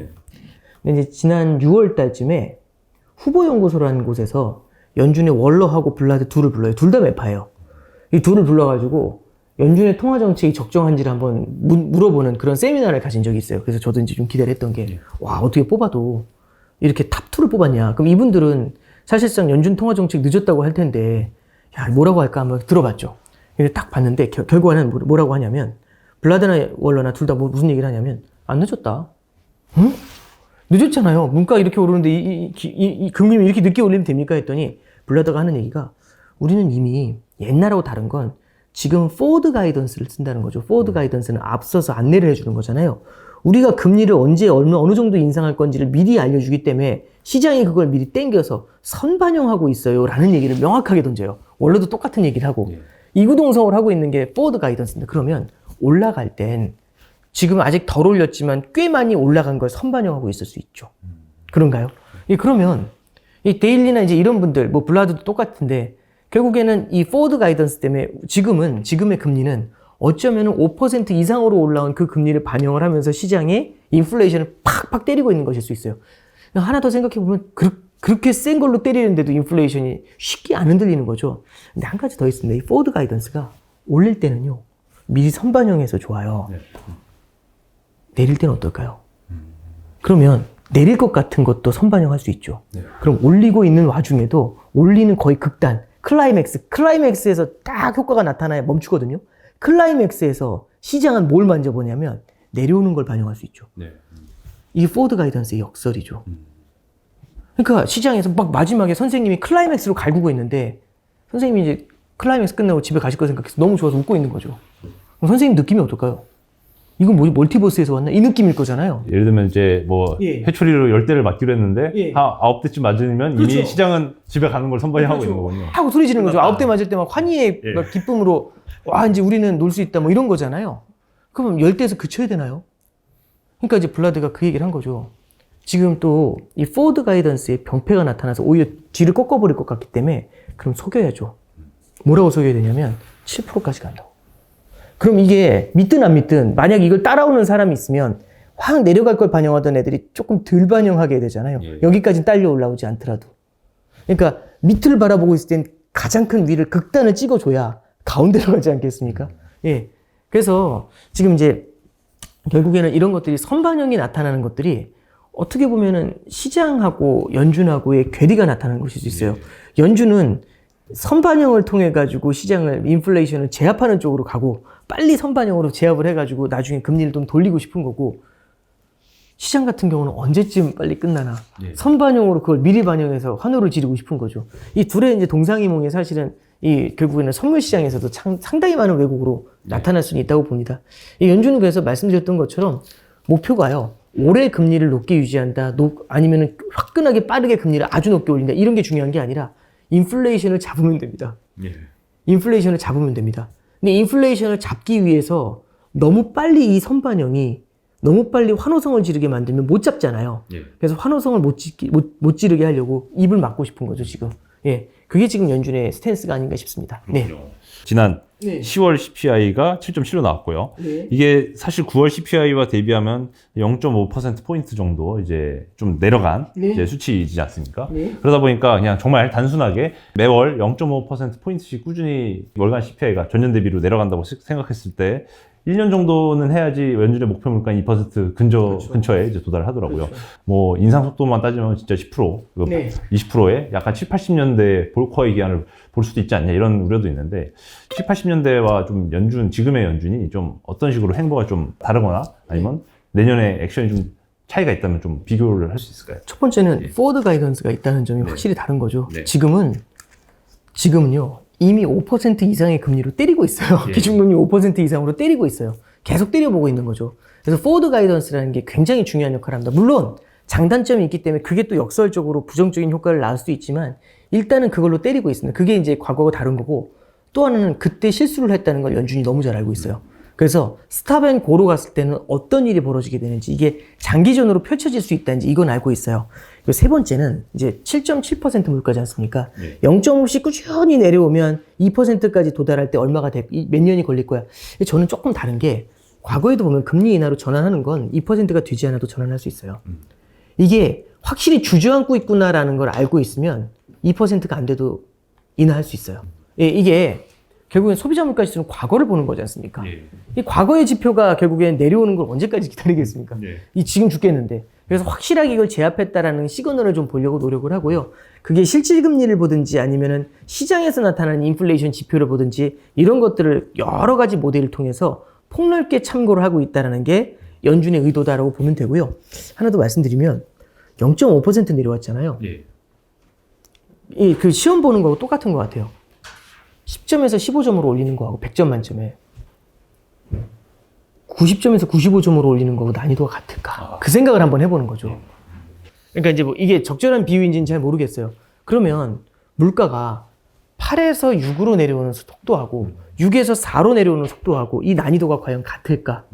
근데 이제 지난 6월 달쯤에 후보연구소라는 곳에서 연준의 월러하고 블라드 둘을 불러요. 둘 다 랩파예요. 이 둘을 불러가지고 연준의 통화 정책이 적정한지를 한번 물어보는 그런 세미나를 가진 적이 있어요. 그래서 저도 이제 좀 기대를 했던 게, 와, 어떻게 뽑아도 이렇게 탑2를 뽑았냐. 그럼 이분들은 사실상 연준 통화 정책 늦었다고 할 텐데, 야, 뭐라고 할까 한번 들어봤죠. 근데 딱 봤는데, 결과는 뭐라고 하냐면, 블라드나 월러나 둘 다 무슨 얘기를 하냐면, 안 늦었다. 응? 늦었잖아요. 물가 이렇게 오르는데 이 금리 이렇게 늦게 올리면 됩니까? 했더니, 블라드가 하는 얘기가, 우리는 이미 옛날하고 다른 건 지금 포워드 가이던스를 쓴다는 거죠. 포워드 가이던스는 앞서서 안내를 해주는 거잖아요. 우리가 금리를 언제 어느 정도 인상할 건지를 미리 알려주기 때문에 시장이 그걸 미리 땡겨서 선반영하고 있어요 라는 얘기를 명확하게 던져요. 원래도 똑같은 얘기를 하고 이구동성을 하고 있는 게 포워드 가이던스인데 그러면 올라갈 땐 지금 아직 덜 올렸지만 꽤 많이 올라간 걸 선반영하고 있을 수 있죠. 그런가요? 그러면 이 데일리나 이제 이런 분들 뭐 블라드도 똑같은데 결국에는 이 포워드 가이던스 때문에 지금의 금리는 어쩌면 5% 이상으로 올라온 그 금리를 반영을 하면서 시장에 인플레이션을 팍팍 때리고 있는 것일 수 있어요. 하나 더 생각해보면 그렇게 센 걸로 때리는데도 인플레이션이 쉽게 안 흔들리는 거죠. 근데 한 가지 더 있습니다. 이 포워드 가이던스가 올릴 때는요. 미리 선반영해서 좋아요. 내릴 때는 어떨까요? 그러면 내릴 것 같은 것도 선반영할 수 있죠. 그럼 올리고 있는 와중에도 올리는 거의 극단. 클라이맥스에서 딱 효과가 나타나야 멈추거든요. 클라이맥스에서 시장은 뭘 만져보냐면 내려오는 걸 반영할 수 있죠. 이게 포워드 가이던스의 역설이죠. 그러니까 시장에서 막 마지막에 선생님이 클라이맥스로 갈구고 있는데 선생님이 이제 클라이맥스 끝나고 집에 가실 거 생각해서 너무 좋아서 웃고 있는 거죠. 그럼 선생님 느낌이 어떨까요? 이건 뭐지? 멀티버스에서 왔나? 이 느낌일 거잖아요. 예를 들면 이제 뭐 회초리로 10대를 맞기로 했는데 한 9대쯤 맞으면 그렇죠. 이미 시장은 집에 가는 걸 선반영하고 있는 거군요. 하고 소리 지르는 거죠. 9대 맞을 때 막 환희의 막 기쁨으로 와 이제 우리는 놀 수 있다 뭐 이런 거잖아요. 그럼 10대에서 그쳐야 되나요? 그러니까 이제 블라드가 그 얘기를 한 거죠. 지금 또 이 포워드 가이던스에 병폐가 나타나서 오히려 뒤를 꺾어버릴 것 같기 때문에 그럼 속여야죠. 뭐라고 속여야 되냐면 7%까지 간다고. 그럼 이게 믿든 안 믿든 만약 이걸 따라오는 사람이 있으면 확 내려갈 걸 반영하던 애들이 조금 덜 반영하게 되잖아요. 예. 여기까지 딸려 올라오지 않더라도. 그러니까 밑을 바라보고 있을 땐 가장 큰 위를 극단을 찍어줘야 가운데로 가지 않겠습니까? 예. 그래서 지금 이제 결국에는 이런 것들이 선반영이 나타나는 것들이 어떻게 보면은 시장하고 연준하고의 괴리가 나타나는 것일 수 있어요. 연준은 선반영을 통해 가지고 시장을 인플레이션을 제압하는 쪽으로 가고 빨리 선반영으로 제압을 해가지고 나중에 금리를 좀 돌리고 싶은 거고 시장 같은 경우는 언제쯤 빨리 끝나나 예. 선반영으로 그걸 미리 반영해서 환호를 지르고 싶은 거죠. 이 둘의 이제 동상이몽이 사실은 이 결국에는 선물 시장에서도 상당히 많은 왜곡으로 나타날 수는 있다고 봅니다. 이 연준은 그래서 말씀드렸던 것처럼 목표가요. 올해 금리를 높게 유지한다. 아니면은 화끈하게 빠르게 금리를 아주 높게 올린다. 이런 게 중요한 게 아니라 인플레이션을 잡으면 됩니다. 예. 인플레이션을 잡으면 됩니다. 근데 인플레이션을 잡기 위해서 너무 빨리 이 선반영이 너무 빨리 환호성을 지르게 만들면 못 잡잖아요. 예. 그래서 환호성을 못 지르게 하려고 입을 막고 싶은 거죠, 지금. 예. 그게 지금 연준의 스탠스가 아닌가 싶습니다. 네. 지난 네. 10월 CPI가 7.7로 나왔고요. 네. 이게 사실 9월 CPI와 대비하면 0.5%포인트 정도 이제 좀 내려간 네. 이제 수치이지 않습니까? 네. 그러다 보니까 그냥 정말 단순하게 매월 0.5%포인트씩 꾸준히 월간 CPI가 전년 대비로 내려간다고 생각했을 때 1년 정도는 해야지 연준의 목표 물가는 2% 근처에 이제 도달을 하더라고요. 그렇죠. 뭐 인상 속도만 따지면 진짜 10%, 네. 20%에 약간 7, 80년대 볼커의 기한을 볼 수도 있지 않냐 이런 우려도 있는데 7, 80년대와 좀 지금의 연준이 좀 어떤 식으로 행보가 좀 다르거나 아니면 내년에 액션이 좀 차이가 있다면 좀 비교를 할 수 있을까요? 첫 번째는 예. 포워드 가이던스가 있다는 점이 네. 확실히 다른 거죠. 네. 지금은요. 이미 5% 이상의 금리로 때리고 있어요. 예. 기준금리 5% 이상으로 때리고 있어요. 계속 때려보고 있는 거죠. 그래서 포워드 가이던스라는 게 굉장히 중요한 역할을 합니다. 물론 장단점이 있기 때문에 그게 또 역설적으로 부정적인 효과를 낳을 수도 있지만 일단은 그걸로 때리고 있습니다. 그게 이제 과거와 다른 거고 또 하나는 그때 실수를 했다는 걸 연준이 너무 잘 알고 있어요. 그래서 스탑앤고로 갔을 때는 어떤 일이 벌어지게 되는지 이게 장기전으로 펼쳐질 수 있다는지 이건 알고 있어요. 그리고 세 번째는 이제 7.7% 물가지 않습니까? 네. 0.5씩 꾸준히 내려오면 2%까지 도달할 때 얼마가 몇 년이 걸릴 거야. 저는 조금 다른 게 과거에도 보면 금리 인하로 전환하는 건 2%가 되지 않아도 전환할 수 있어요. 이게 확실히 주저앉고 있구나라는 걸 알고 있으면 2%가 안 돼도 인하할 수 있어요. 예, 이게 결국엔 소비자 물가 지수는 과거를 보는 거지 않습니까? 예. 이 과거의 지표가 결국엔 내려오는 걸 언제까지 기다리겠습니까? 예. 이 지금 죽겠는데. 그래서 확실하게 이걸 제압했다라는 시그널을 좀 보려고 노력을 하고요. 그게 실질금리를 보든지 아니면은 시장에서 나타나는 인플레이션 지표를 보든지 이런 것들을 여러 가지 모델을 통해서 폭넓게 참고를 하고 있다는 게 연준의 의도다라고 보면 되고요. 하나 더 말씀드리면 0.5% 내려왔잖아요. 예. 이 그 시험 보는 거하고 똑같은 것 같아요. 10점에서 15점으로 올리는 거하고 100점 만점에 90점에서 95점으로 올리는 거하고 난이도가 같을까? 그 생각을 한번 해보는 거죠. 그러니까 이제 뭐 이게 적절한 비유인지는 잘 모르겠어요. 그러면 물가가 8에서 6으로 내려오는 속도하고 6에서 4로 내려오는 속도하고 이 난이도가 과연 같을까?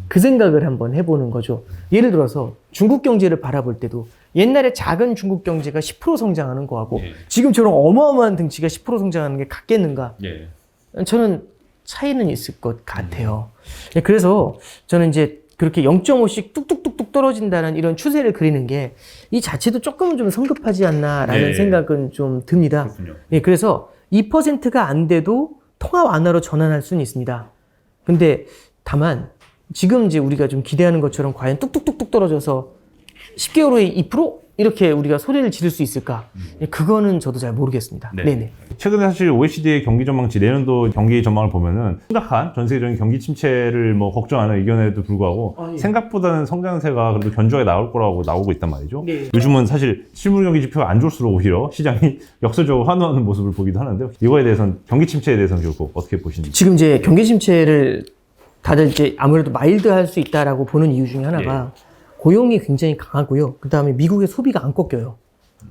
그 생각을 한번 해보는 거죠. 예를 들어서 중국 경제를 바라볼 때도 옛날에 작은 중국 경제가 10% 성장하는 거하고 예. 지금처럼 어마어마한 등치가 10% 성장하는 게 같겠는가? 예. 저는 차이는 있을 것 같아요. 그래서 저는 이제 그렇게 0.5씩 뚝뚝뚝뚝 떨어진다는 이런 추세를 그리는 게 이 자체도 조금은 좀 성급하지 않나라는 네. 생각은 좀 듭니다. 그렇군요. 예, 그래서 2%가 안 돼도 통화 완화로 전환할 수는 있습니다. 근데 다만 지금 이제 우리가 좀 기대하는 것처럼 과연 뚝뚝뚝뚝 떨어져서 10개월 후에 2% 이렇게 우리가 소리를 지를 수 있을까? 그거는 저도 잘 모르겠습니다. 네. 네네. 최근에 사실 OECD의 경기 전망치 내년도 경기 전망을 보면은 심각한 전 세계적인 경기 침체를 뭐 걱정하는 의견에도 불구하고 아, 예. 생각보다는 성장세가 그래도 견조하게 나올 거라고 나오고 있단 말이죠. 네. 요즘은 사실 실물 경기 지표가 안 좋을수록 오히려 시장이 역설적으로 환호하는 모습을 보기도 하는데요. 이거에 대해서는 경기 침체에 대해서는 결국 어떻게 보시는지. 지금 이제 경기 침체를 다들 이제 아무래도 마일드할 수 있다라고 보는 이유 중에 하나가 고용이 굉장히 강하고요. 그 다음에 미국의 소비가 안 꺾여요.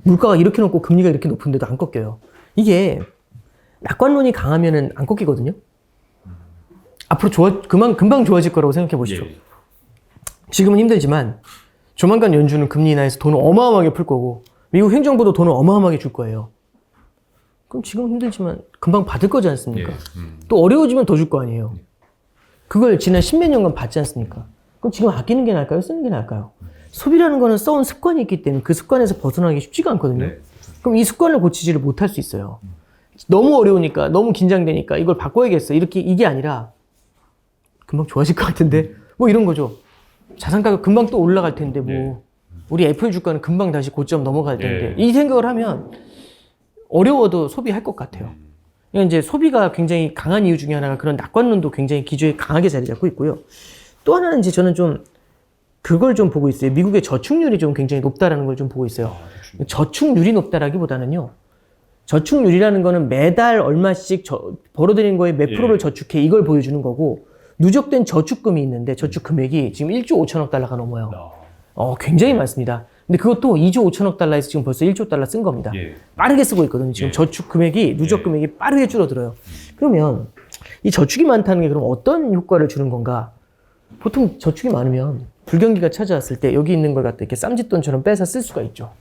물가가 이렇게 높고 금리가 이렇게 높은데도 안 꺾여요. 이게 낙관론이 강하면은 안 꺾이거든요. 앞으로 금방 좋아질 거라고 생각해 보시죠. 지금은 힘들지만 조만간 연준은 금리 인하해서 돈을 어마어마하게 풀 거고 미국 행정부도 돈을 어마어마하게 줄 거예요. 그럼 지금 힘들지만 금방 받을 거지 않습니까? 예. 또 어려워지면 더 줄 거 아니에요. 그걸 지난 10몇 년간 받지 않습니까? 그럼 지금 아끼는 게 나을까요? 쓰는 게 나을까요? 소비라는 거는 써온 습관이 있기 때문에 그 습관에서 벗어나기 쉽지가 않거든요. 네. 그럼 이 습관을 고치지를 못할 수 있어요. 너무 어려우니까, 너무 긴장되니까 이걸 바꿔야겠어. 이게 아니라 금방 좋아질 것 같은데 뭐 이런 거죠. 자산 가격 금방 또 올라갈 텐데 뭐 네. 우리 애플 주가는 금방 다시 고점 넘어갈 텐데 네. 이 생각을 하면 어려워도 소비할 것 같아요. 그러니까 이제 소비가 굉장히 강한 이유 중에 하나가 그런 낙관론도 굉장히 기조에 강하게 자리 잡고 있고요. 또 하나는 이제 저는 좀 그걸 좀 보고 있어요. 미국의 저축률이 좀 굉장히 높다라는 걸 좀 보고 있어요. 저축률이 높다라기보다는요. 저축률이라는 거는 매달 얼마씩 벌어들인 거에 몇 프로를 저축해 이걸 보여주는 거고 누적된 저축금이 있는데 저축 금액이 지금 1조 5천억 달러가 넘어요. 굉장히 많습니다. 근데 그것도 2조 5천억 달러에서 지금 벌써 1조 달러 쓴 겁니다. 예. 빠르게 쓰고 있거든요. 지금 저축 금액이, 누적 금액이 빠르게 줄어들어요. 그러면 이 저축이 많다는 게 그럼 어떤 효과를 주는 건가? 보통 저축이 많으면 불경기가 찾아왔을 때 여기 있는 걸 갖다 이렇게 쌈짓돈처럼 빼서 쓸 수가 있죠.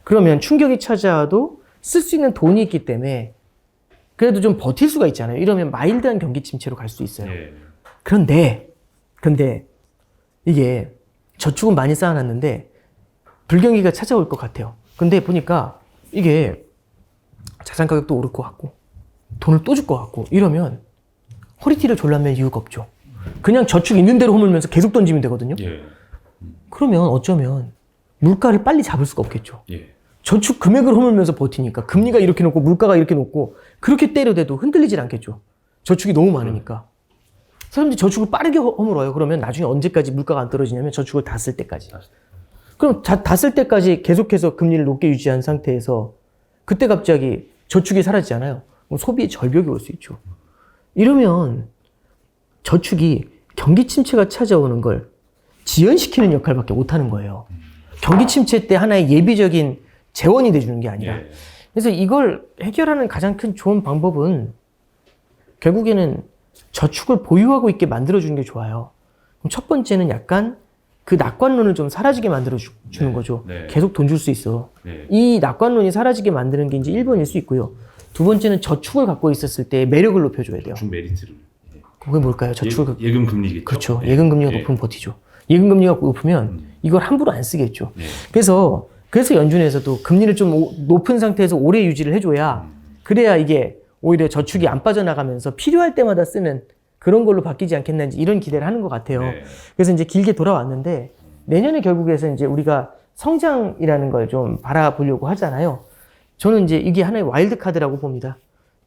그러면 충격이 찾아와도 쓸 수 있는 돈이 있기 때문에 그래도 좀 버틸 수가 있잖아요. 이러면 마일드한 경기 침체로 갈 수 있어요. 예. 그런데 이게 저축은 많이 쌓아놨는데 불경기가 찾아올 것 같아요. 근데 보니까 이게 자산 가격도 오를 것 같고 돈을 또 줄 것 같고 이러면 허리띠를 졸라맬 이유가 없죠. 그냥 저축 있는 대로 허물면서 계속 던지면 되거든요. 예. 그러면 어쩌면 물가를 빨리 잡을 수가 없겠죠. 예. 저축 금액을 허물면서 버티니까 금리가 이렇게 높고 물가가 이렇게 높고 그렇게 때려대도 흔들리질 않겠죠. 저축이 너무 많으니까. 사람들이 저축을 빠르게 허물어요. 그러면 나중에 언제까지 물가가 안 떨어지냐면 저축을 다 쓸 때까지. 그럼 다 쓸 때까지 계속해서 금리를 높게 유지한 상태에서 그때 갑자기 저축이 사라지잖아요. 그럼 소비의 절벽이 올 수 있죠. 이러면 저축이 경기 침체가 찾아오는 걸 지연시키는 역할밖에 못하는 거예요. 경기 침체 때 하나의 예비적인 재원이 돼주는 게 아니라. 예. 그래서 이걸 해결하는 가장 큰 좋은 방법은 결국에는 저축을 보유하고 있게 만들어주는 게 좋아요. 그럼 첫 번째는 약간 그 낙관론을 좀 사라지게 만들어주는 거죠. 네. 계속 돈 줄 수 있어. 네. 이 낙관론이 사라지게 만드는 게 이제 1번일 수 있고요. 두 번째는 저축을 갖고 있었을 때 매력을 높여줘야 돼요. 중 메리트를. 예. 그게 뭘까요? 저축을 예금 금리겠죠. 그렇죠. 예. 예금 금리가 예. 높으면 버티죠. 예금 금리가 높으면 이걸 함부로 안 쓰겠죠. 예. 그래서 연준에서도 금리를 좀 높은 상태에서 오래 유지를 해줘야 그래야 이게 오히려 저축이 안 빠져나가면서 필요할 때마다 쓰는 그런 걸로 바뀌지 않겠는지 이런 기대를 하는 것 같아요. 네. 그래서 이제 길게 돌아왔는데 내년에 결국에서 이제 우리가 성장이라는 걸 좀 바라보려고 하잖아요. 저는 이제 이게 하나의 와일드 카드라고 봅니다.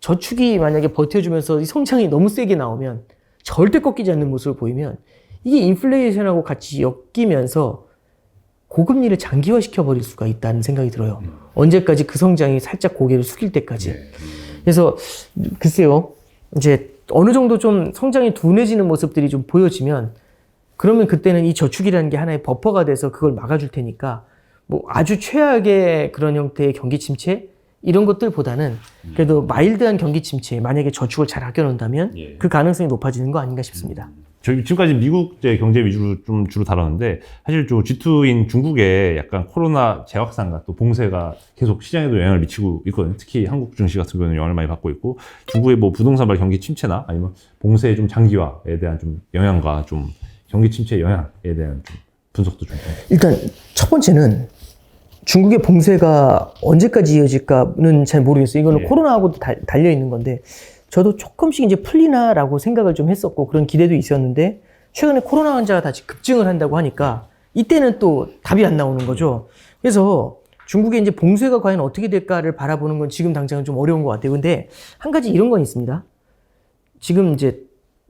저축이 만약에 버텨주면서 이 성장이 너무 세게 나오면 절대 꺾이지 않는 모습을 보이면 이게 인플레이션하고 같이 엮이면서 고금리를 장기화시켜 버릴 수가 있다는 생각이 들어요. 언제까지 그 성장이 살짝 고개를 숙일 때까지. 네. 그래서 글쎄요. 이제 어느 정도 좀 성장이 둔해지는 모습들이 좀 보여지면 그러면 그때는 이 저축이라는 게 하나의 버퍼가 돼서 그걸 막아줄 테니까 뭐 아주 최악의 그런 형태의 경기 침체 이런 것들보다는 그래도 마일드한 경기 침체 만약에 저축을 잘 아껴놓는다면 예. 그 가능성이 높아지는 거 아닌가 싶습니다. 저희 지금까지 미국 경제 위주로 좀 주로 다뤘는데 사실 좀 G2인 중국의 약간 코로나 재확산과 또 봉쇄가 계속 시장에도 영향을 미치고 있거든요. 특히 한국 증시 같은 경우는 영향을 많이 받고 있고 중국의 뭐 부동산 발 경기 침체나 아니면 봉쇄의 좀 장기화에 대한 좀 영향과 좀 경기 침체의 영향에 대한 좀 분석도 좀. 일단 첫 번째는 중국의 봉쇄가 언제까지 이어질까는 잘 모르겠어요. 이거는 예. 코로나하고도 달려 있는 건데 저도 조금씩 이제 풀리나라고 생각을 좀 했었고 그런 기대도 있었는데 최근에 코로나 환자가 다시 급증을 한다고 하니까 이때는 또 답이 안 나오는 거죠. 그래서 중국의 이제 봉쇄가 과연 어떻게 될까를 바라보는 건 지금 당장은 좀 어려운 것 같아요. 근데 한 가지 이런 건 있습니다. 지금 이제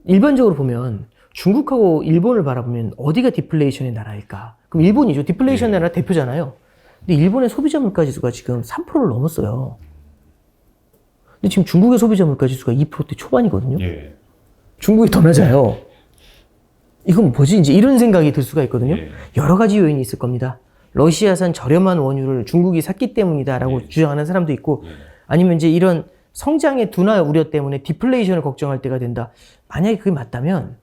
일반적으로 보면 중국하고 일본을 바라보면 어디가 디플레이션의 나라일까? 그럼 일본이죠. 디플레이션 나라 대표잖아요. 근데 일본의 소비자 물가 지수가 지금 3%를 넘었어요. 근데 지금 중국의 소비자 물가 지수가 2%대 초반이거든요. 예. 중국이 더 낮아요. 이건 뭐지? 이제 이런 생각이 들 수가 있거든요. 예. 여러 가지 요인이 있을 겁니다. 러시아산 저렴한 원유를 중국이 샀기 때문이다라고 주장하는 사람도 있고, 아니면 이제 이런 성장의 둔화 우려 때문에 디플레이션을 걱정할 때가 된다. 만약에 그게 맞다면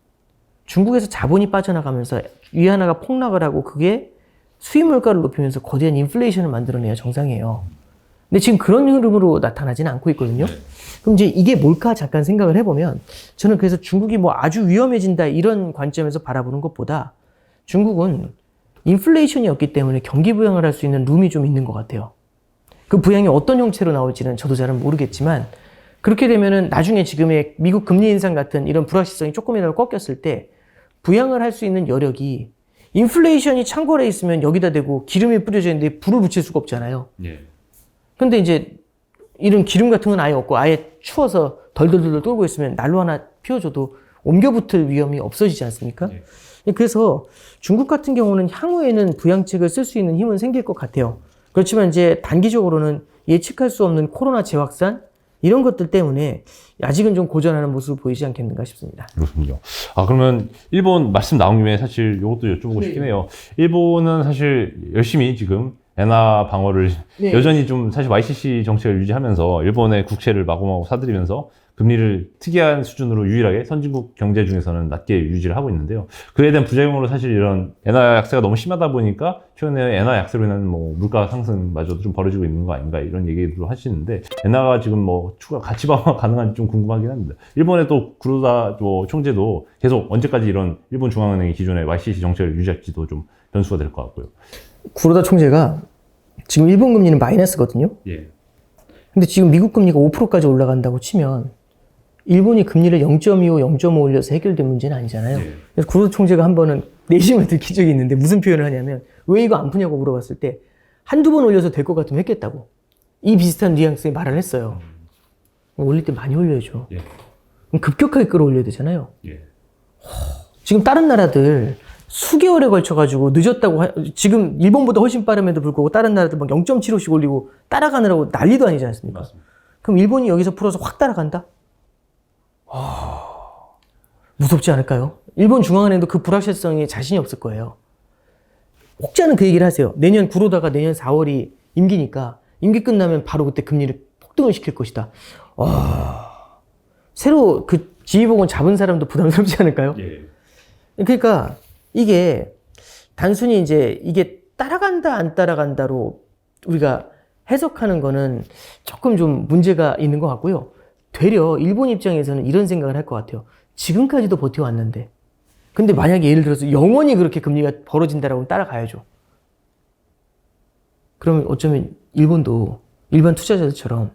중국에서 자본이 빠져나가면서 위안화가 폭락을 하고 그게 수입 물가를 높이면서 거대한 인플레이션을 만들어내야 정상이에요. 근데 지금 그런 흐름으로 나타나지는 않고 있거든요. 그럼 이제 이게 뭘까 잠깐 생각을 해보면 저는 그래서 중국이 뭐 아주 위험해진다 이런 관점에서 바라보는 것보다 중국은 인플레이션이 없기 때문에 경기 부양을 할 수 있는 룸이 좀 있는 것 같아요. 그 부양이 어떤 형태로 나올지는 저도 잘은 모르겠지만 그렇게 되면은 나중에 지금의 미국 금리 인상 같은 이런 불확실성이 조금이라도 꺾였을 때 부양을 할 수 있는 여력이 인플레이션이 창궐해 있으면 여기다 대고 기름이 뿌려져 있는데 불을 붙일 수가 없잖아요. 예. 근데 이제 이런 기름 같은 건 아예 없고 아예 추워서 덜덜덜 떨고 있으면 난로 하나 피워줘도 옮겨붙을 위험이 없어지지 않습니까? 예. 그래서 중국 같은 경우는 향후에는 부양책을 쓸 수 있는 힘은 생길 것 같아요. 그렇지만 이제 단기적으로는 예측할 수 없는 코로나 재확산 이런 것들 때문에 아직은 좀 고전하는 모습을 보이지 않겠는가 싶습니다. 그렇군요. 아, 그러면 일본 말씀 나온 김에 사실 이것도 여쭤보고 싶긴 해요. 일본은 사실 열심히 지금 엔화 방어를 여전히 좀 사실 YCC 정책을 유지하면서 일본의 국채를 마구마구 사들이면서 금리를 특이한 수준으로 유일하게 선진국 경제 중에서는 낮게 유지를 하고 있는데요. 그에 대한 부작용으로 사실 이런 엔화 약세가 너무 심하다 보니까 최근에 엔화 약세로 인한 뭐 물가 상승마저도 좀 벌어지고 있는 거 아닌가 이런 얘기도 하시는데 엔화가 지금 뭐 추가 가치 방어가 가능한지 좀 궁금하긴 합니다. 일본의 또 구로다 총재도 계속 언제까지 이런 일본 중앙은행이 기존의 YCC 정책을 유지할지도 좀 변수가 될 것 같고요. 구로다 총재가 지금 일본 금리는 마이너스거든요. 예. 근데 지금 미국 금리가 5%까지 올라간다고 치면 일본이 금리를 0.25, 0.5 올려서 해결된 문제는 아니잖아요. 예. 그래서 구로다 총재가 한 번은 내심을 들킨 적이 있는데 무슨 표현을 하냐면 왜 이거 안 푸냐고 물어봤을 때 한두 번 올려서 될 것 같으면 했겠다고. 이 비슷한 뉘앙스의 말을 했어요. 올릴 때 많이 올려야죠. 예. 그럼 급격하게 끌어올려야 되잖아요. 예. 지금 다른 나라들 수개월에 걸쳐가지고 늦었다고 지금 일본보다 훨씬 빠름에도 불구하고 다른 나라들 막 0.75씩 올리고 따라가느라고 난리도 아니지 않습니까? 맞습니다. 그럼 일본이 여기서 풀어서 확 따라간다? 무섭지 않을까요? 일본 중앙은행도 그 불확실성에 자신이 없을 거예요. 혹자는 그 얘기를 하세요. 내년 구로다가 내년 4월이 임기니까 임기 끝나면 바로 그때 금리를 폭등을 시킬 것이다. 새로 그 지휘봉을 잡은 사람도 부담스럽지 않을까요? 예. 그러니까 이게 단순히 이제 이게 따라간다 안 따라간다로 우리가 해석하는 거는 조금 좀 문제가 있는 것 같고요. 되려 일본 입장에서는 이런 생각을 할 것 같아요. 지금까지도 버텨왔는데 근데 만약에 예를 들어서 영원히 그렇게 금리가 벌어진다라고 하면 따라가야죠. 그러면 어쩌면 일본도 일반 투자자들처럼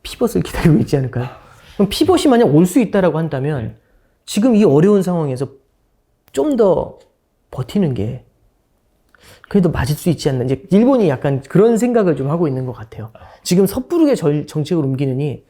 피벗을 기다리고 있지 않을까요? 그럼 피벗이 만약 올 수 있다라고 한다면 지금 이 어려운 상황에서 좀 더 버티는 게 그래도 맞을 수 있지 않나. 이제 일본이 약간 그런 생각을 좀 하고 있는 것 같아요. 지금 섣부르게 정책을 옮기느니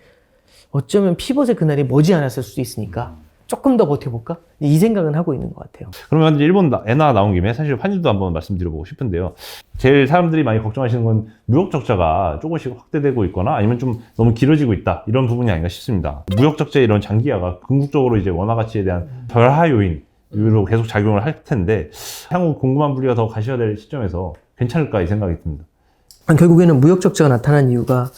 어쩌면 피벗의 그날이 머지않았을 수도 있으니까 조금 더 버텨볼까? 이 생각은 하고 있는 것 같아요. 그러면 이제 일본 엔화 나온 김에 사실 환율도 한번 말씀드려보고 싶은데요. 제일 사람들이 많이 걱정하시는 건 무역 적자가 조금씩 확대되고 있거나 아니면 좀 너무 길어지고 있다 이런 부분이 아닌가 싶습니다. 무역 적자의 이런 장기화가 궁극적으로 이제 원화 가치에 대한 절하 요인으로 계속 작용을 할 텐데 향후 궁금한 부리가 더 가셔야 될 시점에서 괜찮을까 이 생각이 듭니다. 결국에는 무역 적자가 나타난 이유가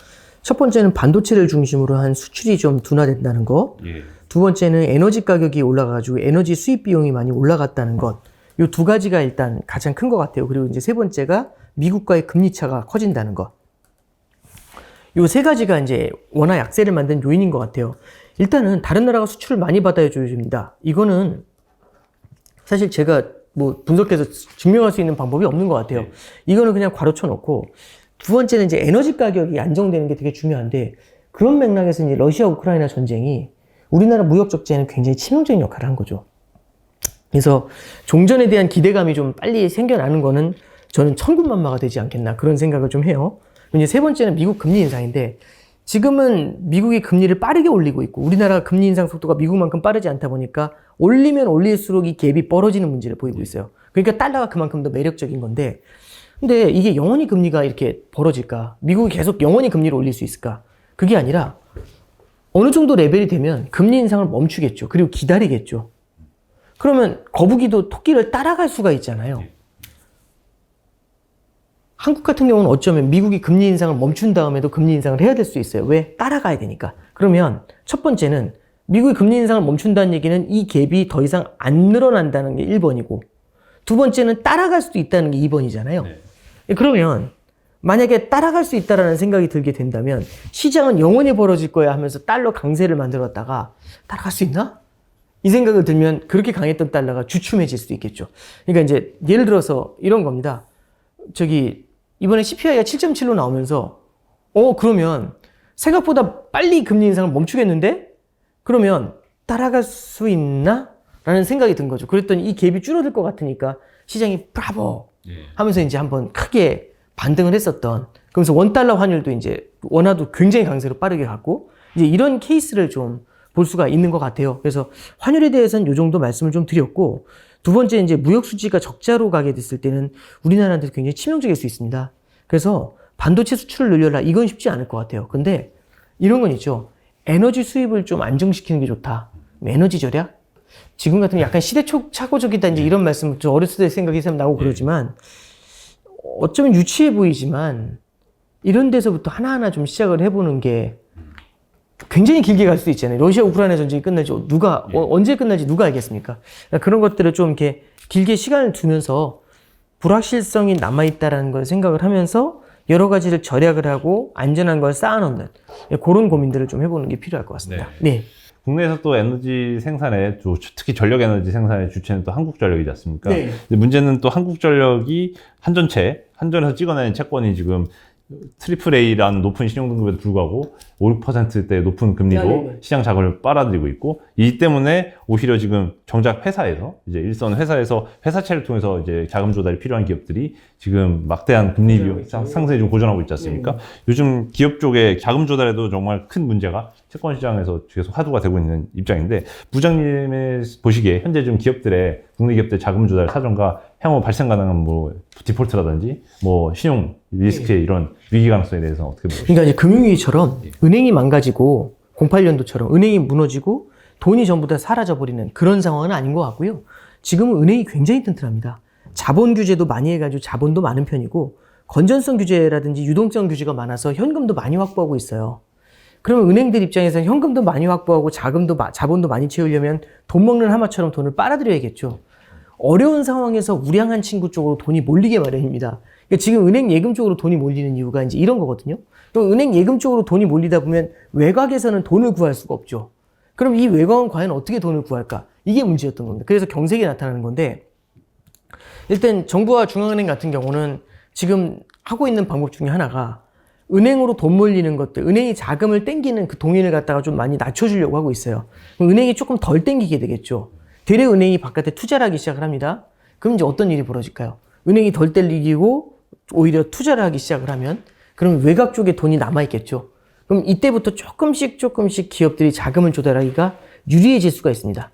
첫 번째는 반도체를 중심으로 한 수출이 좀 둔화된다는 거. 예. 두 번째는 에너지 가격이 올라가가지고 에너지 수입 비용이 많이 올라갔다는 것. 이 두 가지가 일단 가장 큰 것 같아요. 그리고 이제 세 번째가 미국과의 금리 차가 커진다는 것. 이 세 가지가 이제 원화 약세를 만든 요인인 것 같아요. 일단은 다른 나라가 수출을 많이 받아야 조여줍니다. 이거는 사실 제가 뭐 분석해서 증명할 수 있는 방법이 없는 것 같아요. 이거는 그냥 괄호쳐 놓고 두 번째는 이제 에너지 가격이 안정되는 게 되게 중요한데 그런 맥락에서 이제 러시아 우크라이나 전쟁이 우리나라 무역 적자에는 굉장히 치명적인 역할을 한 거죠. 그래서 종전에 대한 기대감이 좀 빨리 생겨나는 거는 저는 천군만마가 되지 않겠나 그런 생각을 좀 해요. 이제 세 번째는 미국 금리 인상인데 지금은 미국이 금리를 빠르게 올리고 있고 우리나라 금리 인상 속도가 미국만큼 빠르지 않다 보니까 올리면 올릴수록 이 갭이 벌어지는 문제를 보이고 있어요. 그러니까 달러가 그만큼 더 매력적인 건데 근데 이게 영원히 금리가 이렇게 벌어질까? 미국이 계속 영원히 금리를 올릴 수 있을까? 그게 아니라 어느 정도 레벨이 되면 금리 인상을 멈추겠죠. 그리고 기다리겠죠. 그러면 거북이도 토끼를 따라갈 수가 있잖아요. 한국 같은 경우는 어쩌면 미국이 금리 인상을 멈춘 다음에도 금리 인상을 해야 될 수 있어요. 왜? 따라가야 되니까. 그러면 첫 번째는 미국이 금리 인상을 멈춘다는 얘기는 이 갭이 더 이상 안 늘어난다는 게 1번이고, 두 번째는 따라갈 수도 있다는 게 2번이잖아요. 네. 그러면 만약에 따라갈 수 있다라는 생각이 들게 된다면 시장은 영원히 벌어질 거야 하면서 달러 강세를 만들었다가 따라갈 수 있나? 이 생각을 들면 그렇게 강했던 달러가 주춤해질 수도 있겠죠. 그러니까 이제 예를 들어서 이런 겁니다. 이번에 CPI가 7.7로 나오면서 그러면 생각보다 빨리 금리 인상을 멈추겠는데? 그러면 따라갈 수 있나? 라는 생각이 든 거죠. 그랬더니 이 갭이 줄어들 것 같으니까 시장이 브라보 하면서 이제 한번 크게 반등을 했었던, 그러면서 원달러 환율도 이제 원화도 굉장히 강세로 빠르게 갔고, 이제 이런 케이스를 좀 볼 수가 있는 것 같아요. 그래서 환율에 대해서는 이 정도 말씀을 좀 드렸고, 두 번째 이제 무역 수지가 적자로 가게 됐을 때는 우리나라한테 굉장히 치명적일 수 있습니다. 그래서 반도체 수출을 늘려라, 이건 쉽지 않을 것 같아요. 근데 이런 건 있죠. 에너지 수입을 좀 안정시키는 게 좋다. 에너지 절약? 지금 같은 약간 시대착오적이다, 이제 이런 말씀, 저 어렸을 때 생각이 나오고 그러지만, 어쩌면 유치해 보이지만, 이런 데서부터 하나하나 좀 시작을 해보는 게 굉장히 길게 갈 수 있잖아요. 러시아 우크라이나 전쟁이 끝날지 언제 끝날지 누가 알겠습니까? 그러니까 그런 것들을 좀 이렇게 길게 시간을 두면서 불확실성이 남아있다라는 걸 생각을 하면서 여러 가지를 절약을 하고 안전한 걸 쌓아놓는 그런 고민들을 좀 해보는 게 필요할 것 같습니다. 네. 국내에서 또 에너지 생산에, 특히 전력 에너지 생산의 주체는 또 한국전력이지 않습니까? 네. 근데 문제는 또 한국전력이 한전에서 찍어낸 채권이 지금 트리플 A라는 높은 신용등급에도 불구하고 5, 6%대 높은 금리로 시장 자금을 빨아들이고 있고, 이 때문에 오히려 지금 정작 회사에서, 이제 일선 회사에서 회사채를 통해서 이제 자금 조달이 필요한 기업들이 지금 막대한 금리 상승에 좀 고전하고 있지 않습니까? 요즘 기업 쪽에 자금 조달에도 정말 큰 문제가 채권 시장에서 계속 화두가 되고 있는 입장인데, 부장님의 보시기에 현재 좀 기업들의, 국내 기업들 자금 조달 사정과 향후 발생 가능한 뭐 디폴트라든지 뭐 신용 리스크의 이런 위기 가능성에 대해서 어떻게 보세요? 그러니까 이제 금융위기처럼 은행이 망가지고 08년도처럼 은행이 무너지고 돈이 전부 다 사라져버리는 그런 상황은 아닌 것 같고요. 지금은 은행이 굉장히 튼튼합니다. 자본 규제도 많이 해가지고 자본도 많은 편이고, 건전성 규제라든지 유동성 규제가 많아서 현금도 많이 확보하고 있어요. 그러면 은행들 입장에서는 현금도 많이 확보하고 자본도 많이 채우려면 돈 먹는 하마처럼 돈을 빨아들여야겠죠. 어려운 상황에서 우량한 친구 쪽으로 돈이 몰리게 마련입니다. 그러니까 지금 은행 예금 쪽으로 돈이 몰리는 이유가 이제 이런 거거든요. 또 은행 예금 쪽으로 돈이 몰리다 보면 외곽에서는 돈을 구할 수가 없죠. 그럼 이 외곽은 과연 어떻게 돈을 구할까? 이게 문제였던 겁니다. 그래서 경색이 나타나는 건데, 일단 정부와 중앙은행 같은 경우는 지금 하고 있는 방법 중에 하나가 은행으로 돈 몰리는 것들, 은행이 자금을 땡기는 그 동인을 갖다가 좀 많이 낮춰주려고 하고 있어요. 그럼 은행이 조금 덜 땡기게 되겠죠. 되레 은행이 바깥에 투자를 하기 시작을 합니다. 그럼 이제 어떤 일이 벌어질까요? 은행이 덜 땡기고 오히려 투자를 하기 시작을 하면, 그럼 외곽 쪽에 돈이 남아있겠죠. 그럼 이때부터 조금씩 기업들이 자금을 조달하기가 유리해질 수가 있습니다.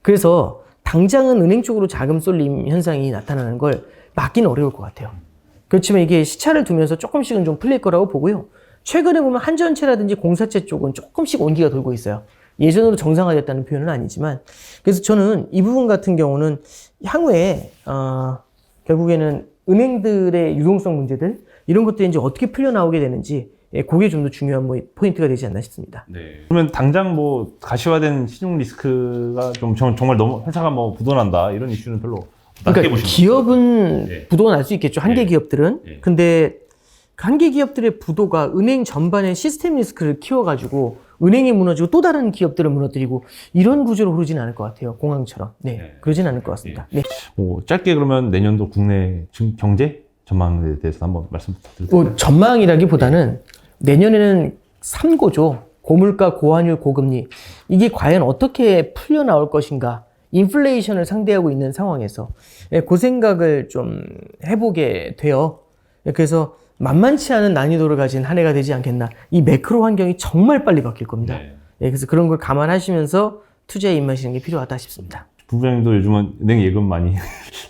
그래서 당장은 은행 쪽으로 자금 쏠림 현상이 나타나는 걸 막기는 어려울 것 같아요. 그렇지만 이게 시차를 두면서 조금씩은 좀 풀릴 거라고 보고요. 최근에 보면 한전채라든지 공사채 쪽은 조금씩 온기가 돌고 있어요. 예전으로 정상화됐다는 표현은 아니지만, 그래서 저는 이 부분 같은 경우는 향후에 결국에는 은행들의 유동성 문제들, 이런 것들이 이제 어떻게 풀려나오게 되는지, 그게 좀 더 중요한 포인트가 되지 않나 싶습니다. 네. 그러면 당장 뭐 가시화된 신용 리스크가 좀 정말 너무 회사가 뭐 부도난다, 이런 이슈는 별로 낮게 그러니까 보시는 기업은 네. 부도가 날 수 있겠죠. 한계 기업들은. 네. 근데 한계 기업들의 부도가 은행 전반의 시스템 리스크를 키워가지고 은행이 무너지고 또 다른 기업들을 무너뜨리고 이런 구조로 흐르지는 않을 것 같아요. 공항처럼. 네. 그러진 않을 것 같습니다. 네. 뭐 짧게 그러면 내년도 국내 경제 전망에 대해서 한번 말씀 부탁드릴게요. 뭐 전망이라기보다는 내년에는 3고죠. 고물가, 고환율, 고금리. 이게 과연 어떻게 풀려나올 것인가. 인플레이션을 상대하고 있는 상황에서 그 생각을 좀 해보게 돼요. 그래서 만만치 않은 난이도를 가진 한 해가 되지 않겠나. 이 매크로 환경이 정말 빨리 바뀔 겁니다. 그래서 그런 걸 감안하시면서 투자에 임하시는 게 필요하다 싶습니다. 부부장님도 요즘은 은행 예금 많이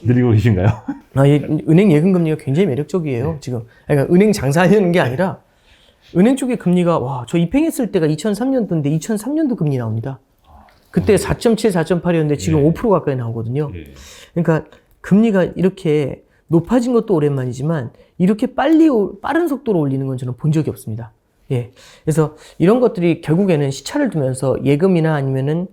늘리고 계신가요? 은행 예금 금리가 굉장히 매력적이에요. 지금. 그러니까 은행 장사하려는 게 아니라 은행 쪽의 금리가 저 입행했을 때가 2003년도인데 2003년도 금리 나옵니다. 그때 4.7, 4.8이었는데 지금 5% 가까이 나오거든요. 그러니까 금리가 이렇게 높아진 것도 오랜만이지만 이렇게 빠른 속도로 올리는 건 저는 본 적이 없습니다. 예. 그래서 이런 것들이 결국에는 시차를 두면서 예금이나 아니면은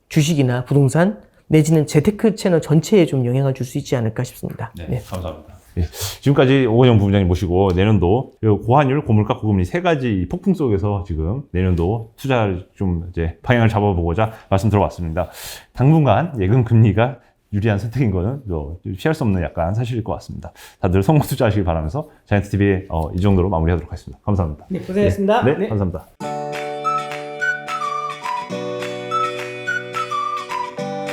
주식이나 부동산 내지는 재테크 채널 전체에 좀 영향을 줄 수 있지 않을까 싶습니다. 네, 감사합니다. 예, 지금까지 오건영 부부장님 모시고 내년도 고환율, 고물가, 고금리 세 가지 폭풍 속에서 지금 내년도 투자를 좀 이제 방향을 잡아보고자 말씀 들어봤습니다. 당분간 예금 금리가 유리한 선택인 거는 피할 수 없는 약간 사실일 것 같습니다. 다들 성공 투자하시길 바라면서 자이언트TV 이 정도로 마무리하도록 하겠습니다. 감사합니다. 네, 고생하셨습니다. 네, 감사합니다.